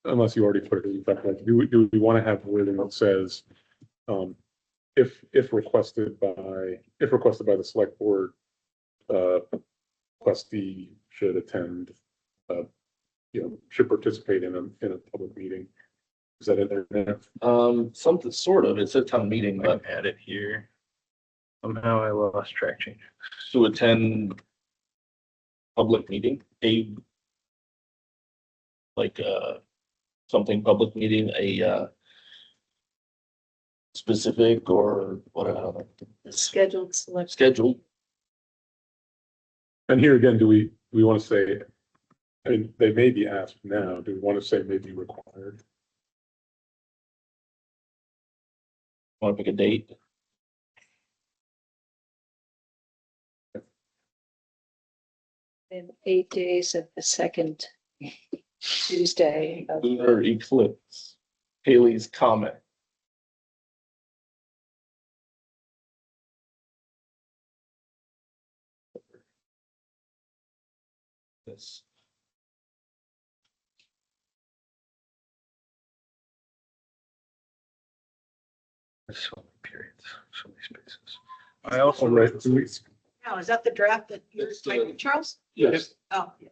[SPEAKER 1] unless you already put it in fact, like, do we want to have wording that says, if requested by the select board, requestee should attend, should participate in a public meeting. Is that in there now?
[SPEAKER 2] Something sort of, it's a town meeting,
[SPEAKER 6] I
[SPEAKER 2] but
[SPEAKER 6] can add it here. Somehow I lost track change.
[SPEAKER 2] to attend public meeting, something public meeting, specific or whatever,
[SPEAKER 3] Scheduled select.
[SPEAKER 2] scheduled.
[SPEAKER 1] And here again, do we want to say, I mean, they may be asked now, do we want to say maybe required?
[SPEAKER 2] Want to pick a date?
[SPEAKER 3] In 8 days of the second Tuesday of
[SPEAKER 2] Lunar eclipse, Haley's comet. This.
[SPEAKER 6] There's so many periods, so many spaces. I also
[SPEAKER 1] Right,
[SPEAKER 6] read,
[SPEAKER 1] so we-
[SPEAKER 8] Now, is that the draft that you're
[SPEAKER 2] It's the-
[SPEAKER 8] typing, Charles?
[SPEAKER 1] Yes.
[SPEAKER 8] Oh, yeah.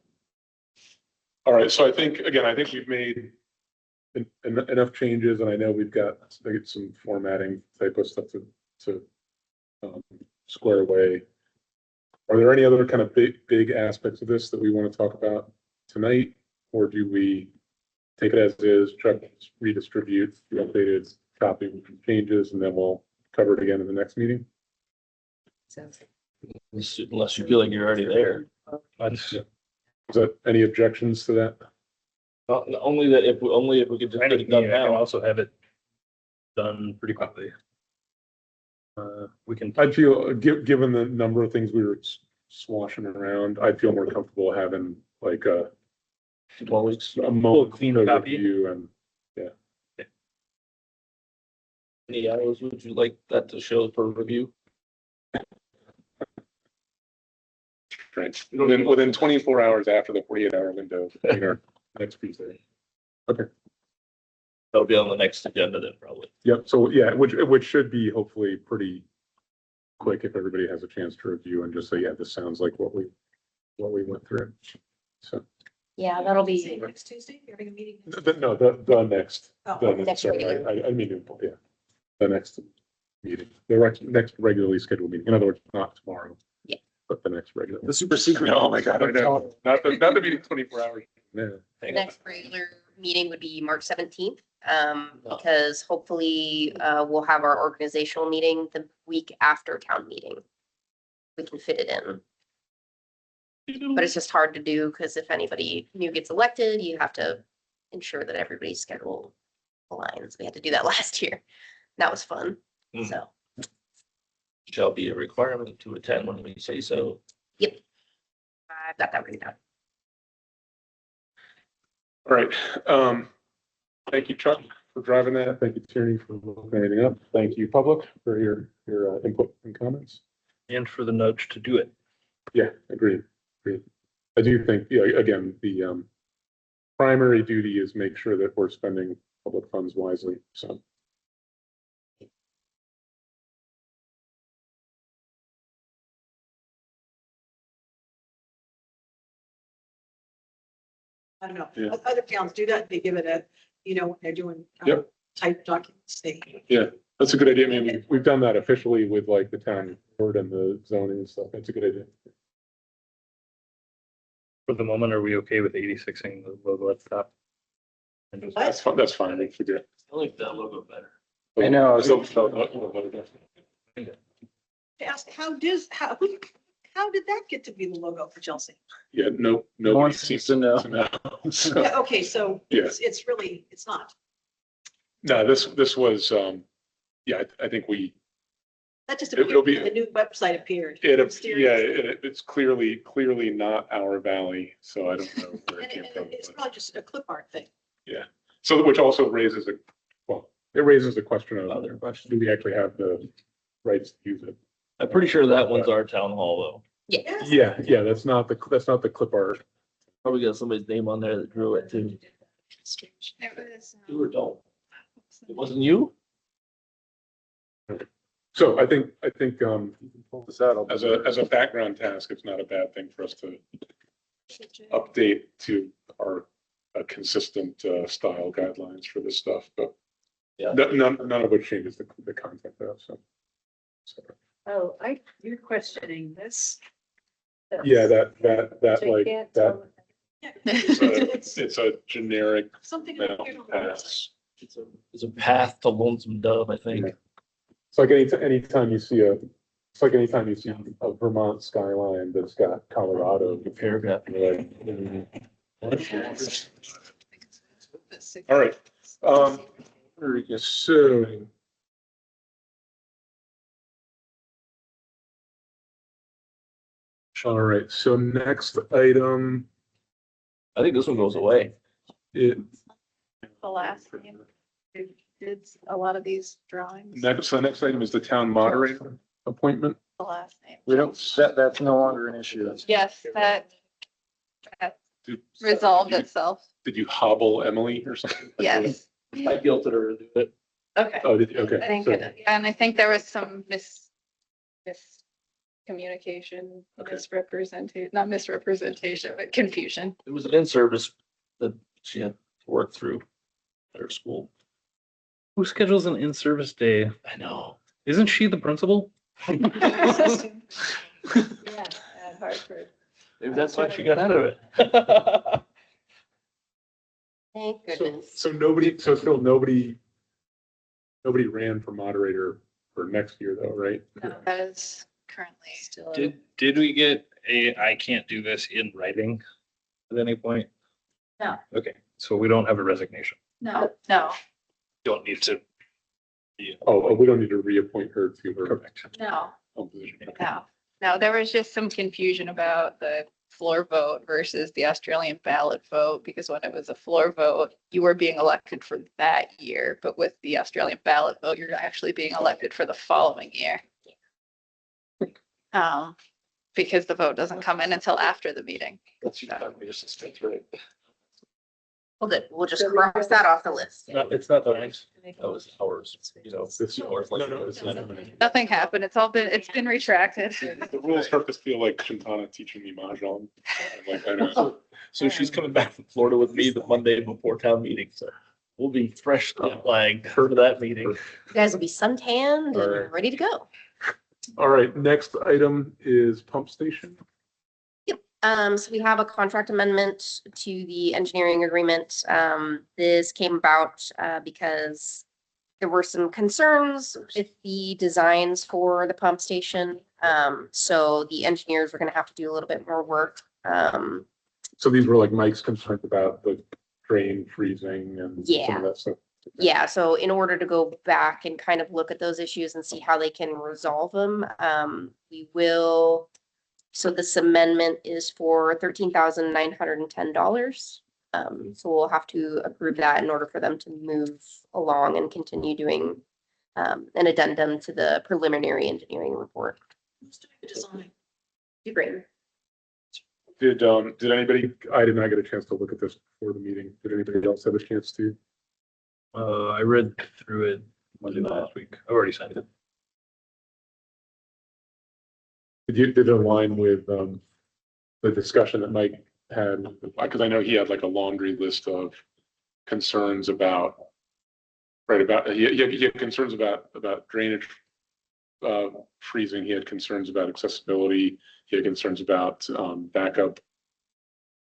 [SPEAKER 1] All right, so I think we've made enough changes, and I know we've got some formatting type of stuff to square away. Are there any other kind of big aspects of this that we want to talk about tonight? Or do we take it as is, Chuck redistribute the updated copy with some changes, and then we'll cover it again in the next meeting?
[SPEAKER 3] sounds like
[SPEAKER 2] Unless you feel like you're already there.
[SPEAKER 6] that's
[SPEAKER 1] Is that any objections to that?
[SPEAKER 2] Only that if we could just
[SPEAKER 6] kind
[SPEAKER 2] get
[SPEAKER 6] of
[SPEAKER 2] it done
[SPEAKER 6] neat. I can
[SPEAKER 2] now.
[SPEAKER 6] also have it done pretty quickly. We can,
[SPEAKER 1] I feel, given the number of things we were swashing around, I'd feel more comfortable having like a
[SPEAKER 2] 12 weeks.
[SPEAKER 1] moment
[SPEAKER 6] clean
[SPEAKER 1] of
[SPEAKER 6] copy.
[SPEAKER 1] review and
[SPEAKER 2] Any hours would you like that to show for review?
[SPEAKER 1] within 24 hours after the 48-hour window, next Tuesday.
[SPEAKER 2] That'll be on the next agenda then, probably.
[SPEAKER 1] Yep, so yeah, which should be hopefully pretty quick if everybody has a chance to review and just say, yeah, this sounds like what we went through. So,
[SPEAKER 7] Yeah, that'll
[SPEAKER 8] Say
[SPEAKER 7] be,
[SPEAKER 8] next Tuesday, you're having a meeting.
[SPEAKER 1] no, the next,
[SPEAKER 8] Oh,
[SPEAKER 1] the
[SPEAKER 7] next
[SPEAKER 1] sorry,
[SPEAKER 7] regular.
[SPEAKER 1] I mean, yeah, the next meeting, next regularly scheduled meeting. In other words, not tomorrow.
[SPEAKER 7] Yeah.
[SPEAKER 1] But the next regular.
[SPEAKER 4] The super secret.
[SPEAKER 1] Oh my God, I know. Not the meeting 24 hours. Yeah.
[SPEAKER 7] the next regular meeting would be March 17th. Because hopefully, we'll have our organizational meeting the week after town meeting. We can fit it in, but it's just hard to do because if anybody new gets elected, you have to ensure that everybody's schedule aligns. We had to do that last year. That was fun.
[SPEAKER 2] Mhm.
[SPEAKER 7] So,
[SPEAKER 2] Shall be a requirement to attend when we say so.
[SPEAKER 7] yep. I've got that written down.
[SPEAKER 1] All right. Thank you, Chuck, for driving that. Thank you, Tierney, for looking anything up. Thank you, public, for your input and comments.
[SPEAKER 6] And for the nudge to do it.
[SPEAKER 1] Yeah, agreed. I do think, yeah, again, the primary duty is make sure that we're spending public funds wisely, so.
[SPEAKER 8] I don't know.
[SPEAKER 1] Yeah.
[SPEAKER 8] Other towns do that. They give it a, when they're doing
[SPEAKER 1] Yep.
[SPEAKER 8] type documents, they.
[SPEAKER 1] That's a good idea. I mean, we've done that officially with like the town board and the zoning and stuff. That's a good idea.
[SPEAKER 6] For the moment, are we okay with 86ing the logo at the top? And just-
[SPEAKER 1] That's fine. That's fine. We figure it.
[SPEAKER 2] I like that logo better.
[SPEAKER 4] I know, so-
[SPEAKER 8] Ask, how did that get to be the logo for Chelsea?
[SPEAKER 1] Yeah,
[SPEAKER 4] No
[SPEAKER 1] nobody
[SPEAKER 4] one
[SPEAKER 1] seems
[SPEAKER 4] seems to know.
[SPEAKER 1] to know. So,
[SPEAKER 8] Yeah, okay, so
[SPEAKER 1] Yeah.
[SPEAKER 8] it's really, it's not.
[SPEAKER 1] no, this was, yeah, I think
[SPEAKER 8] That just
[SPEAKER 1] It'll
[SPEAKER 8] appeared,
[SPEAKER 1] be-
[SPEAKER 8] the new website appeared.
[SPEAKER 1] yeah,
[SPEAKER 8] Mysterious.
[SPEAKER 1] it's clearly not our valley, so I don't know where it
[SPEAKER 8] And
[SPEAKER 1] came from.
[SPEAKER 8] it's
[SPEAKER 1] but-
[SPEAKER 8] probably just a clip art thing.
[SPEAKER 1] So, which also raises it raises the question of,
[SPEAKER 2] Other question.
[SPEAKER 1] do we actually have the rights to use it?
[SPEAKER 2] I'm pretty sure that one's our town hall though.
[SPEAKER 7] Yeah.
[SPEAKER 1] Yeah, that's not the clip art.
[SPEAKER 2] Probably got somebody's name on there that drew it too.
[SPEAKER 5] It was,
[SPEAKER 2] You or don't? It wasn't you?
[SPEAKER 1] So I think,
[SPEAKER 4] Pull this out.
[SPEAKER 1] as a background task, it's not a bad thing for us to update to our consistent style guidelines for this stuff, but
[SPEAKER 2] Yeah.
[SPEAKER 1] none of which changes the content though, so.
[SPEAKER 3] Oh, you're questioning this.
[SPEAKER 1] Yeah, that
[SPEAKER 3] So you
[SPEAKER 1] like,
[SPEAKER 3] can't
[SPEAKER 1] that,
[SPEAKER 3] tell-
[SPEAKER 1] it's a generic
[SPEAKER 8] Something.
[SPEAKER 1] now
[SPEAKER 8] that appeared on the
[SPEAKER 1] pass.
[SPEAKER 8] website.
[SPEAKER 2] It's a path to Lonesome Dove, I think.
[SPEAKER 1] It's like anytime you see a Vermont skyline that's got Colorado.
[SPEAKER 2] The paragraph.
[SPEAKER 1] You're like, all right, so. All right, so next item,
[SPEAKER 2] I think this one goes away.
[SPEAKER 1] it,
[SPEAKER 5] the last name. Who did a lot of these drawings,
[SPEAKER 1] the next item is the town moderator appointment.
[SPEAKER 5] the last name.
[SPEAKER 4] We don't, that's no longer an issue.
[SPEAKER 5] Yes, that
[SPEAKER 1] Did-
[SPEAKER 5] resolved
[SPEAKER 1] did you-
[SPEAKER 5] itself.
[SPEAKER 1] Did you hobble Emily or something?
[SPEAKER 5] Yes.
[SPEAKER 2] I guilted her to do it.
[SPEAKER 5] Okay.
[SPEAKER 1] Oh, did you? Okay.
[SPEAKER 5] I think,
[SPEAKER 1] so-
[SPEAKER 5] and I think there was some miscommunication,
[SPEAKER 1] Okay.
[SPEAKER 5] not misrepresentation, but confusion.
[SPEAKER 2] It was an in-service that she had to work through at her school.
[SPEAKER 6] Who schedules an in-service day?
[SPEAKER 2] I know.
[SPEAKER 6] Isn't she the principal?
[SPEAKER 3] Yeah, at Hartford.
[SPEAKER 2] Maybe that's why she got out of it.
[SPEAKER 7] Thank
[SPEAKER 1] So,
[SPEAKER 7] goodness.
[SPEAKER 1] so still nobody ran for moderator for next year though, right?
[SPEAKER 5] No, that is currently.
[SPEAKER 3] Still.
[SPEAKER 6] Did we get I can't do this in writing at any point?
[SPEAKER 5] No.
[SPEAKER 6] Okay, so we don't have a resignation.
[SPEAKER 5] No.
[SPEAKER 6] Don't need to.
[SPEAKER 1] Oh, we don't need to reappoint her to her
[SPEAKER 6] Correct.
[SPEAKER 5] No,
[SPEAKER 1] own position.
[SPEAKER 5] no, there was just some confusion about the floor vote versus the Australian ballot vote, because when it was a floor vote, you were being elected for that year, but with the Australian ballot vote, you're actually being elected for the following year. Because the vote doesn't come in until after the meeting.
[SPEAKER 2] That's your family assistant, right?
[SPEAKER 7] Well, good. We'll just cross that off the list.
[SPEAKER 2] It's not that was ours, you know.
[SPEAKER 1] This-
[SPEAKER 2] Ours, like,
[SPEAKER 1] no, it's not.
[SPEAKER 5] Nothing happened. It's been retracted.
[SPEAKER 1] The rules start to feel like Shantana teaching me mahjong. I'm like, I know.
[SPEAKER 2] So she's coming back from Florida with me the Monday before town meeting, so we'll be fresh flagged for that meeting.
[SPEAKER 7] You guys will be suntanned
[SPEAKER 1] All right.
[SPEAKER 7] and ready to go.
[SPEAKER 1] All right, next item is pump station.
[SPEAKER 7] So we have a contract amendment to the engineering agreement. This came about because there were some concerns with the designs for the pump station. So the engineers were gonna have to do a little bit more work.
[SPEAKER 1] So these were like Mike's concerns about the drain freezing and some
[SPEAKER 7] Yeah.
[SPEAKER 1] of that stuff.
[SPEAKER 7] Yeah, so in order to go back and kind of look at those issues and see how they can resolve them, we will. So this amendment is for $13,910. So we'll have to approve that in order for them to move along and continue doing an addendum to the preliminary engineering report.
[SPEAKER 8] Design.
[SPEAKER 7] Great.
[SPEAKER 1] Did anybody, I did not get a chance to look at this before the meeting. Did anybody else have a chance to?
[SPEAKER 6] I read through it Monday last week. I already signed it.
[SPEAKER 1] Did it align with, the discussion that Mike had? Because I know he had like a laundry list of concerns about, right, about, he had concerns about drainage, freezing. He had concerns about accessibility. He had concerns about, backup.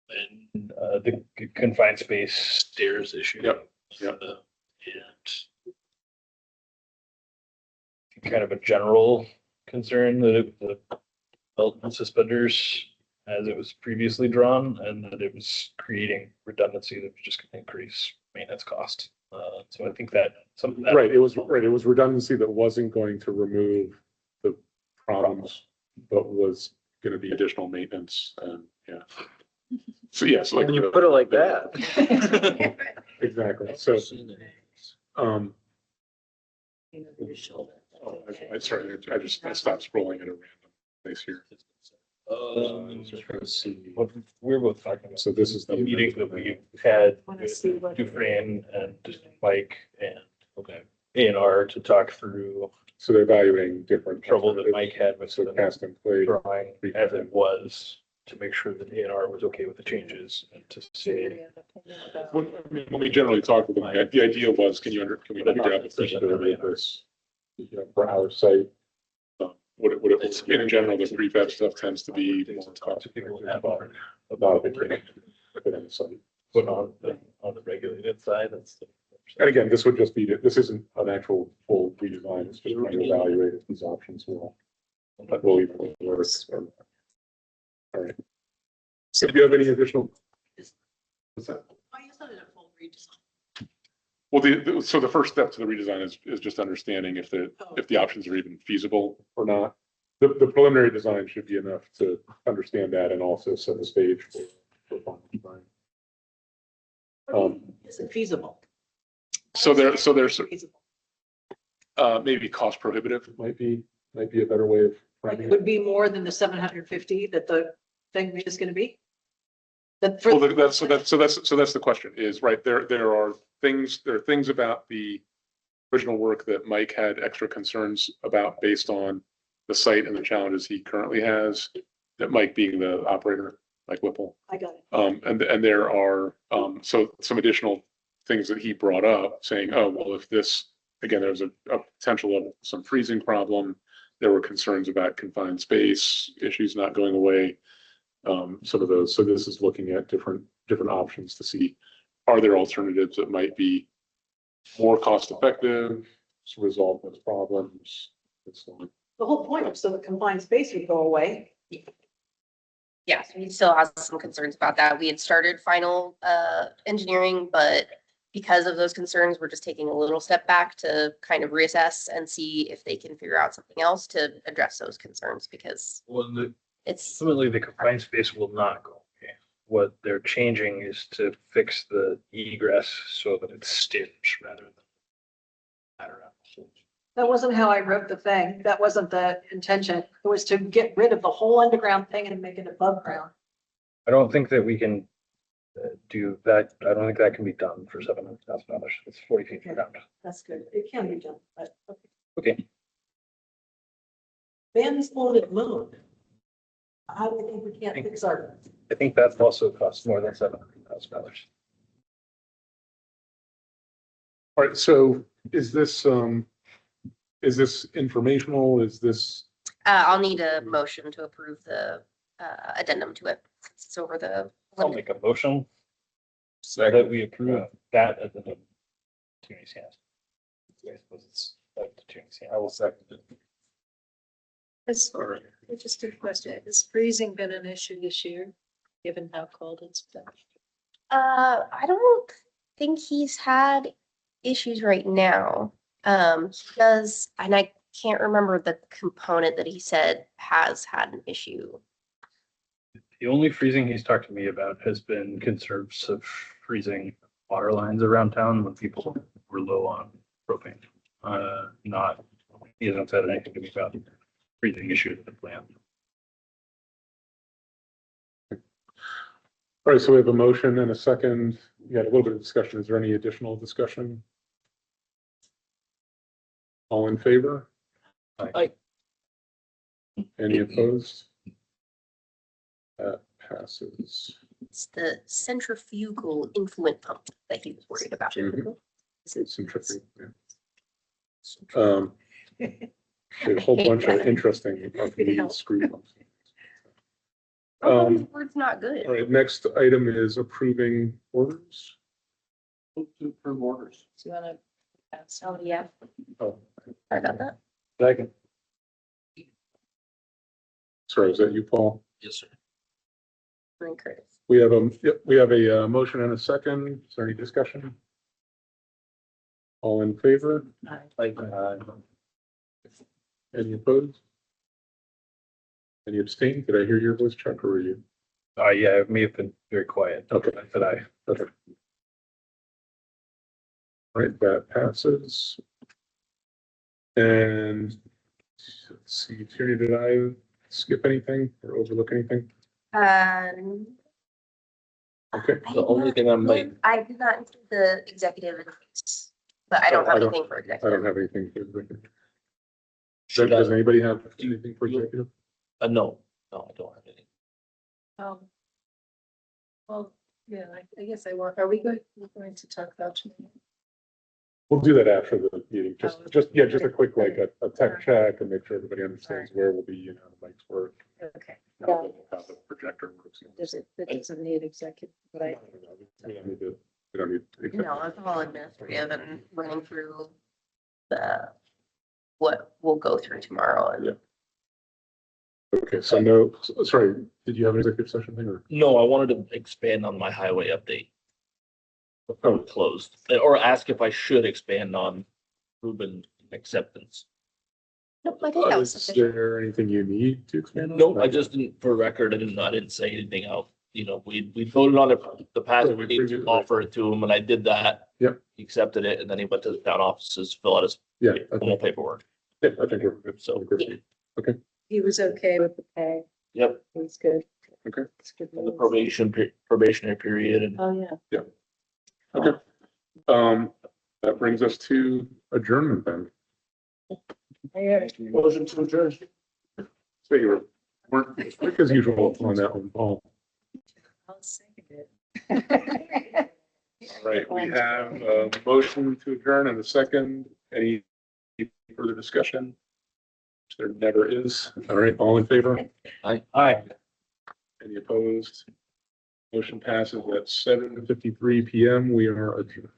[SPEAKER 6] And the confined space stairs issue.
[SPEAKER 1] Yep, yep.
[SPEAKER 6] And kind of a general concern that the belt and suspenders as it was previously drawn, and that it was creating redundancy that was just going to increase maintenance cost. So I think that some of that.
[SPEAKER 1] Right, it was redundancy that wasn't going to remove the problems, but was going to be additional maintenance, and yeah. So yes, like,
[SPEAKER 4] When you put it like that.
[SPEAKER 1] exactly, so, I sorry, I stopped scrolling at a random place here. Let's see.
[SPEAKER 6] What we're both talking about.
[SPEAKER 1] So this is
[SPEAKER 6] The
[SPEAKER 1] the
[SPEAKER 6] meeting that we had
[SPEAKER 3] Wanna
[SPEAKER 6] with
[SPEAKER 3] see what-
[SPEAKER 6] Dufresne and Mike and A&R to talk through
[SPEAKER 1] So they're evaluating different
[SPEAKER 6] trouble that Mike had with
[SPEAKER 1] So
[SPEAKER 6] the
[SPEAKER 1] cast and play.
[SPEAKER 6] drawing as it was, to make sure that A&R was okay with the changes and to say.
[SPEAKER 1] When we generally talk with them, the idea was, can we figure out the feasibility of this, for our site? In general, the prefab stuff tends to be more cost effective, about it being fit in the site.
[SPEAKER 6] Put on the regulated side, that's.
[SPEAKER 1] And again, this would just be, this isn't an actual full redesign, it's just trying to evaluate if these options will even work. All right. So do you have any additional? What's that?
[SPEAKER 8] Why isn't it a full redesign?
[SPEAKER 1] Well, so the first step to the redesign is just understanding if the options are even feasible or not. The preliminary design should be enough to understand that and also set the stage for final design.
[SPEAKER 8] Is it feasible?
[SPEAKER 1] So there's
[SPEAKER 8] Feasible.
[SPEAKER 1] maybe cost prohibitive might be a better way of
[SPEAKER 8] Like
[SPEAKER 1] framing
[SPEAKER 8] it
[SPEAKER 1] it.
[SPEAKER 8] would be more than the 750 that the thing is going to be?
[SPEAKER 1] Well, that's the question is, right, there are things about the original work that Mike had extra concerns about based on the site and the challenges he currently has, that Mike being the operator, Mike Whipple.
[SPEAKER 8] I got it.
[SPEAKER 1] And there are, so some additional things that he brought up saying, oh, well, if this, again, there's a potential of some freezing problem. There were concerns about confined space issues not going away. Some of those. So this is looking at different options to see, are there alternatives that might be more cost effective to resolve those problems and so on.
[SPEAKER 8] The whole point was so the confined space would go away.
[SPEAKER 7] Yeah, so we still have some concerns about that. We had started final engineering, but because of those concerns, we're just taking a little step back to kind of reassess and see if they can figure out something else to address those concerns, because it's.
[SPEAKER 6] Ultimately, the confined space will not go away. What they're changing is to fix the egress so that it's stairs rather than.
[SPEAKER 8] That wasn't how I wrote the thing. That wasn't the intention. It was to get rid of the whole underground thing and make it above ground.
[SPEAKER 6] I don't think that we can do that. I don't think that can be done for $700,000. It's 40 feet from ground.
[SPEAKER 8] That's good. It can be done, but
[SPEAKER 6] Okay.
[SPEAKER 8] ban this floated moon. How do we think we can't fix our?
[SPEAKER 6] I think that also costs more than $700,000.
[SPEAKER 1] All right, so is this informational? Is this?
[SPEAKER 7] I'll need a motion to approve the addendum to it. It's over the.
[SPEAKER 6] I'll make a motion that we approve that as an opportunity. I suppose it's opportunity. I will second it.
[SPEAKER 3] Just a question. Has freezing been an issue this year, given how cold it's been?
[SPEAKER 7] I don't think he's had issues right now. He does, and I can't remember the component that he said has had an issue.
[SPEAKER 6] The only freezing he's talked to me about has been concerns of freezing water lines around town when people were low on propane. Not, he hasn't said anything to me about freezing issues at the plant.
[SPEAKER 1] All right, so we have a motion and a second. We had a little bit of discussion. Is there any additional discussion? All in favor?
[SPEAKER 2] Aye.
[SPEAKER 1] Any opposed? That passes.
[SPEAKER 7] It's the centrifugal influent pump that he was worried about.
[SPEAKER 1] Mhm. It's interesting. Yeah. There's a whole bunch of interesting screw pumps.
[SPEAKER 7] The word's not good.
[SPEAKER 1] All right, next item is approving orders.
[SPEAKER 9] To approve orders.
[SPEAKER 3] Do you wanna pass?
[SPEAKER 7] Oh, yeah.
[SPEAKER 1] Oh,
[SPEAKER 7] Sorry about that.
[SPEAKER 9] Second.
[SPEAKER 1] sorry, is that you, Paul?
[SPEAKER 2] Yes, sir.
[SPEAKER 7] And Curtis.
[SPEAKER 1] We have a motion and a second. Is there any discussion? All in favor?
[SPEAKER 3] Aye.
[SPEAKER 1] Any opposed? Any abstain? Did I hear your voice, Chuck, or were you?
[SPEAKER 6] Yeah, it may have been very quiet.
[SPEAKER 1] Okay.
[SPEAKER 6] But I,
[SPEAKER 1] Okay. All right, that passes. And let's see, Tierney, did I skip anything or overlook anything? Okay.
[SPEAKER 2] The only thing I might,
[SPEAKER 7] I did not include the executive advice, but I don't
[SPEAKER 1] Oh, I
[SPEAKER 7] have
[SPEAKER 1] don't-
[SPEAKER 7] anything for
[SPEAKER 1] I
[SPEAKER 7] executive.
[SPEAKER 1] don't have anything for executive.
[SPEAKER 2] should
[SPEAKER 1] Does
[SPEAKER 2] I,
[SPEAKER 1] anybody have anything for executive?
[SPEAKER 2] no, I don't have anything.
[SPEAKER 3] Well, yeah, I guess are we going to talk about tonight?
[SPEAKER 1] We'll do that after the meeting. Just a quick, like a tech
[SPEAKER 3] Alright.
[SPEAKER 1] check and make sure everybody understands where we'll be, you know, the mics work,
[SPEAKER 3] Okay.
[SPEAKER 1] how the projector works.
[SPEAKER 3] It doesn't need executive, but
[SPEAKER 1] We don't need.
[SPEAKER 7] No, it's all administrative and running through what we'll go through tomorrow. And
[SPEAKER 1] Yeah. Okay, so no, sorry, did you have an executive session thing or?
[SPEAKER 2] No, I wanted to expand on my highway update. Before we closed, or ask if I should expand on Ruben acceptance.
[SPEAKER 7] Nope, I think that was
[SPEAKER 1] Is
[SPEAKER 7] sufficient.
[SPEAKER 1] there anything you need to expand on?
[SPEAKER 2] No, I just didn't, for record, I didn't say anything out. You know, we voted on it, the past, we need to offer it to him, and I did that.
[SPEAKER 1] Yep.
[SPEAKER 2] He accepted it, and then he went to the town offices, fill out his
[SPEAKER 1] Yeah, I
[SPEAKER 2] normal
[SPEAKER 1] think,
[SPEAKER 2] paperwork.
[SPEAKER 1] yeah, I think we're good.
[SPEAKER 2] So,
[SPEAKER 1] I think we're good.
[SPEAKER 3] he was okay with the pay.
[SPEAKER 2] yep,
[SPEAKER 3] He was good.
[SPEAKER 1] Okay.
[SPEAKER 3] It's good
[SPEAKER 2] and the
[SPEAKER 3] news.
[SPEAKER 2] probationary period, and
[SPEAKER 3] Oh, yeah.
[SPEAKER 1] Okay. That brings us to adjournment then.
[SPEAKER 2] motion to adjourn.
[SPEAKER 1] So you weren't quick as usual on that one, Paul.
[SPEAKER 3] I'll second it.
[SPEAKER 1] All right, we have a motion to adjourn and a second. Any further discussion? There never is. All right, all in favor?
[SPEAKER 6] Aye.
[SPEAKER 1] Any opposed? Motion passes at 7:53 PM. We are adjourned.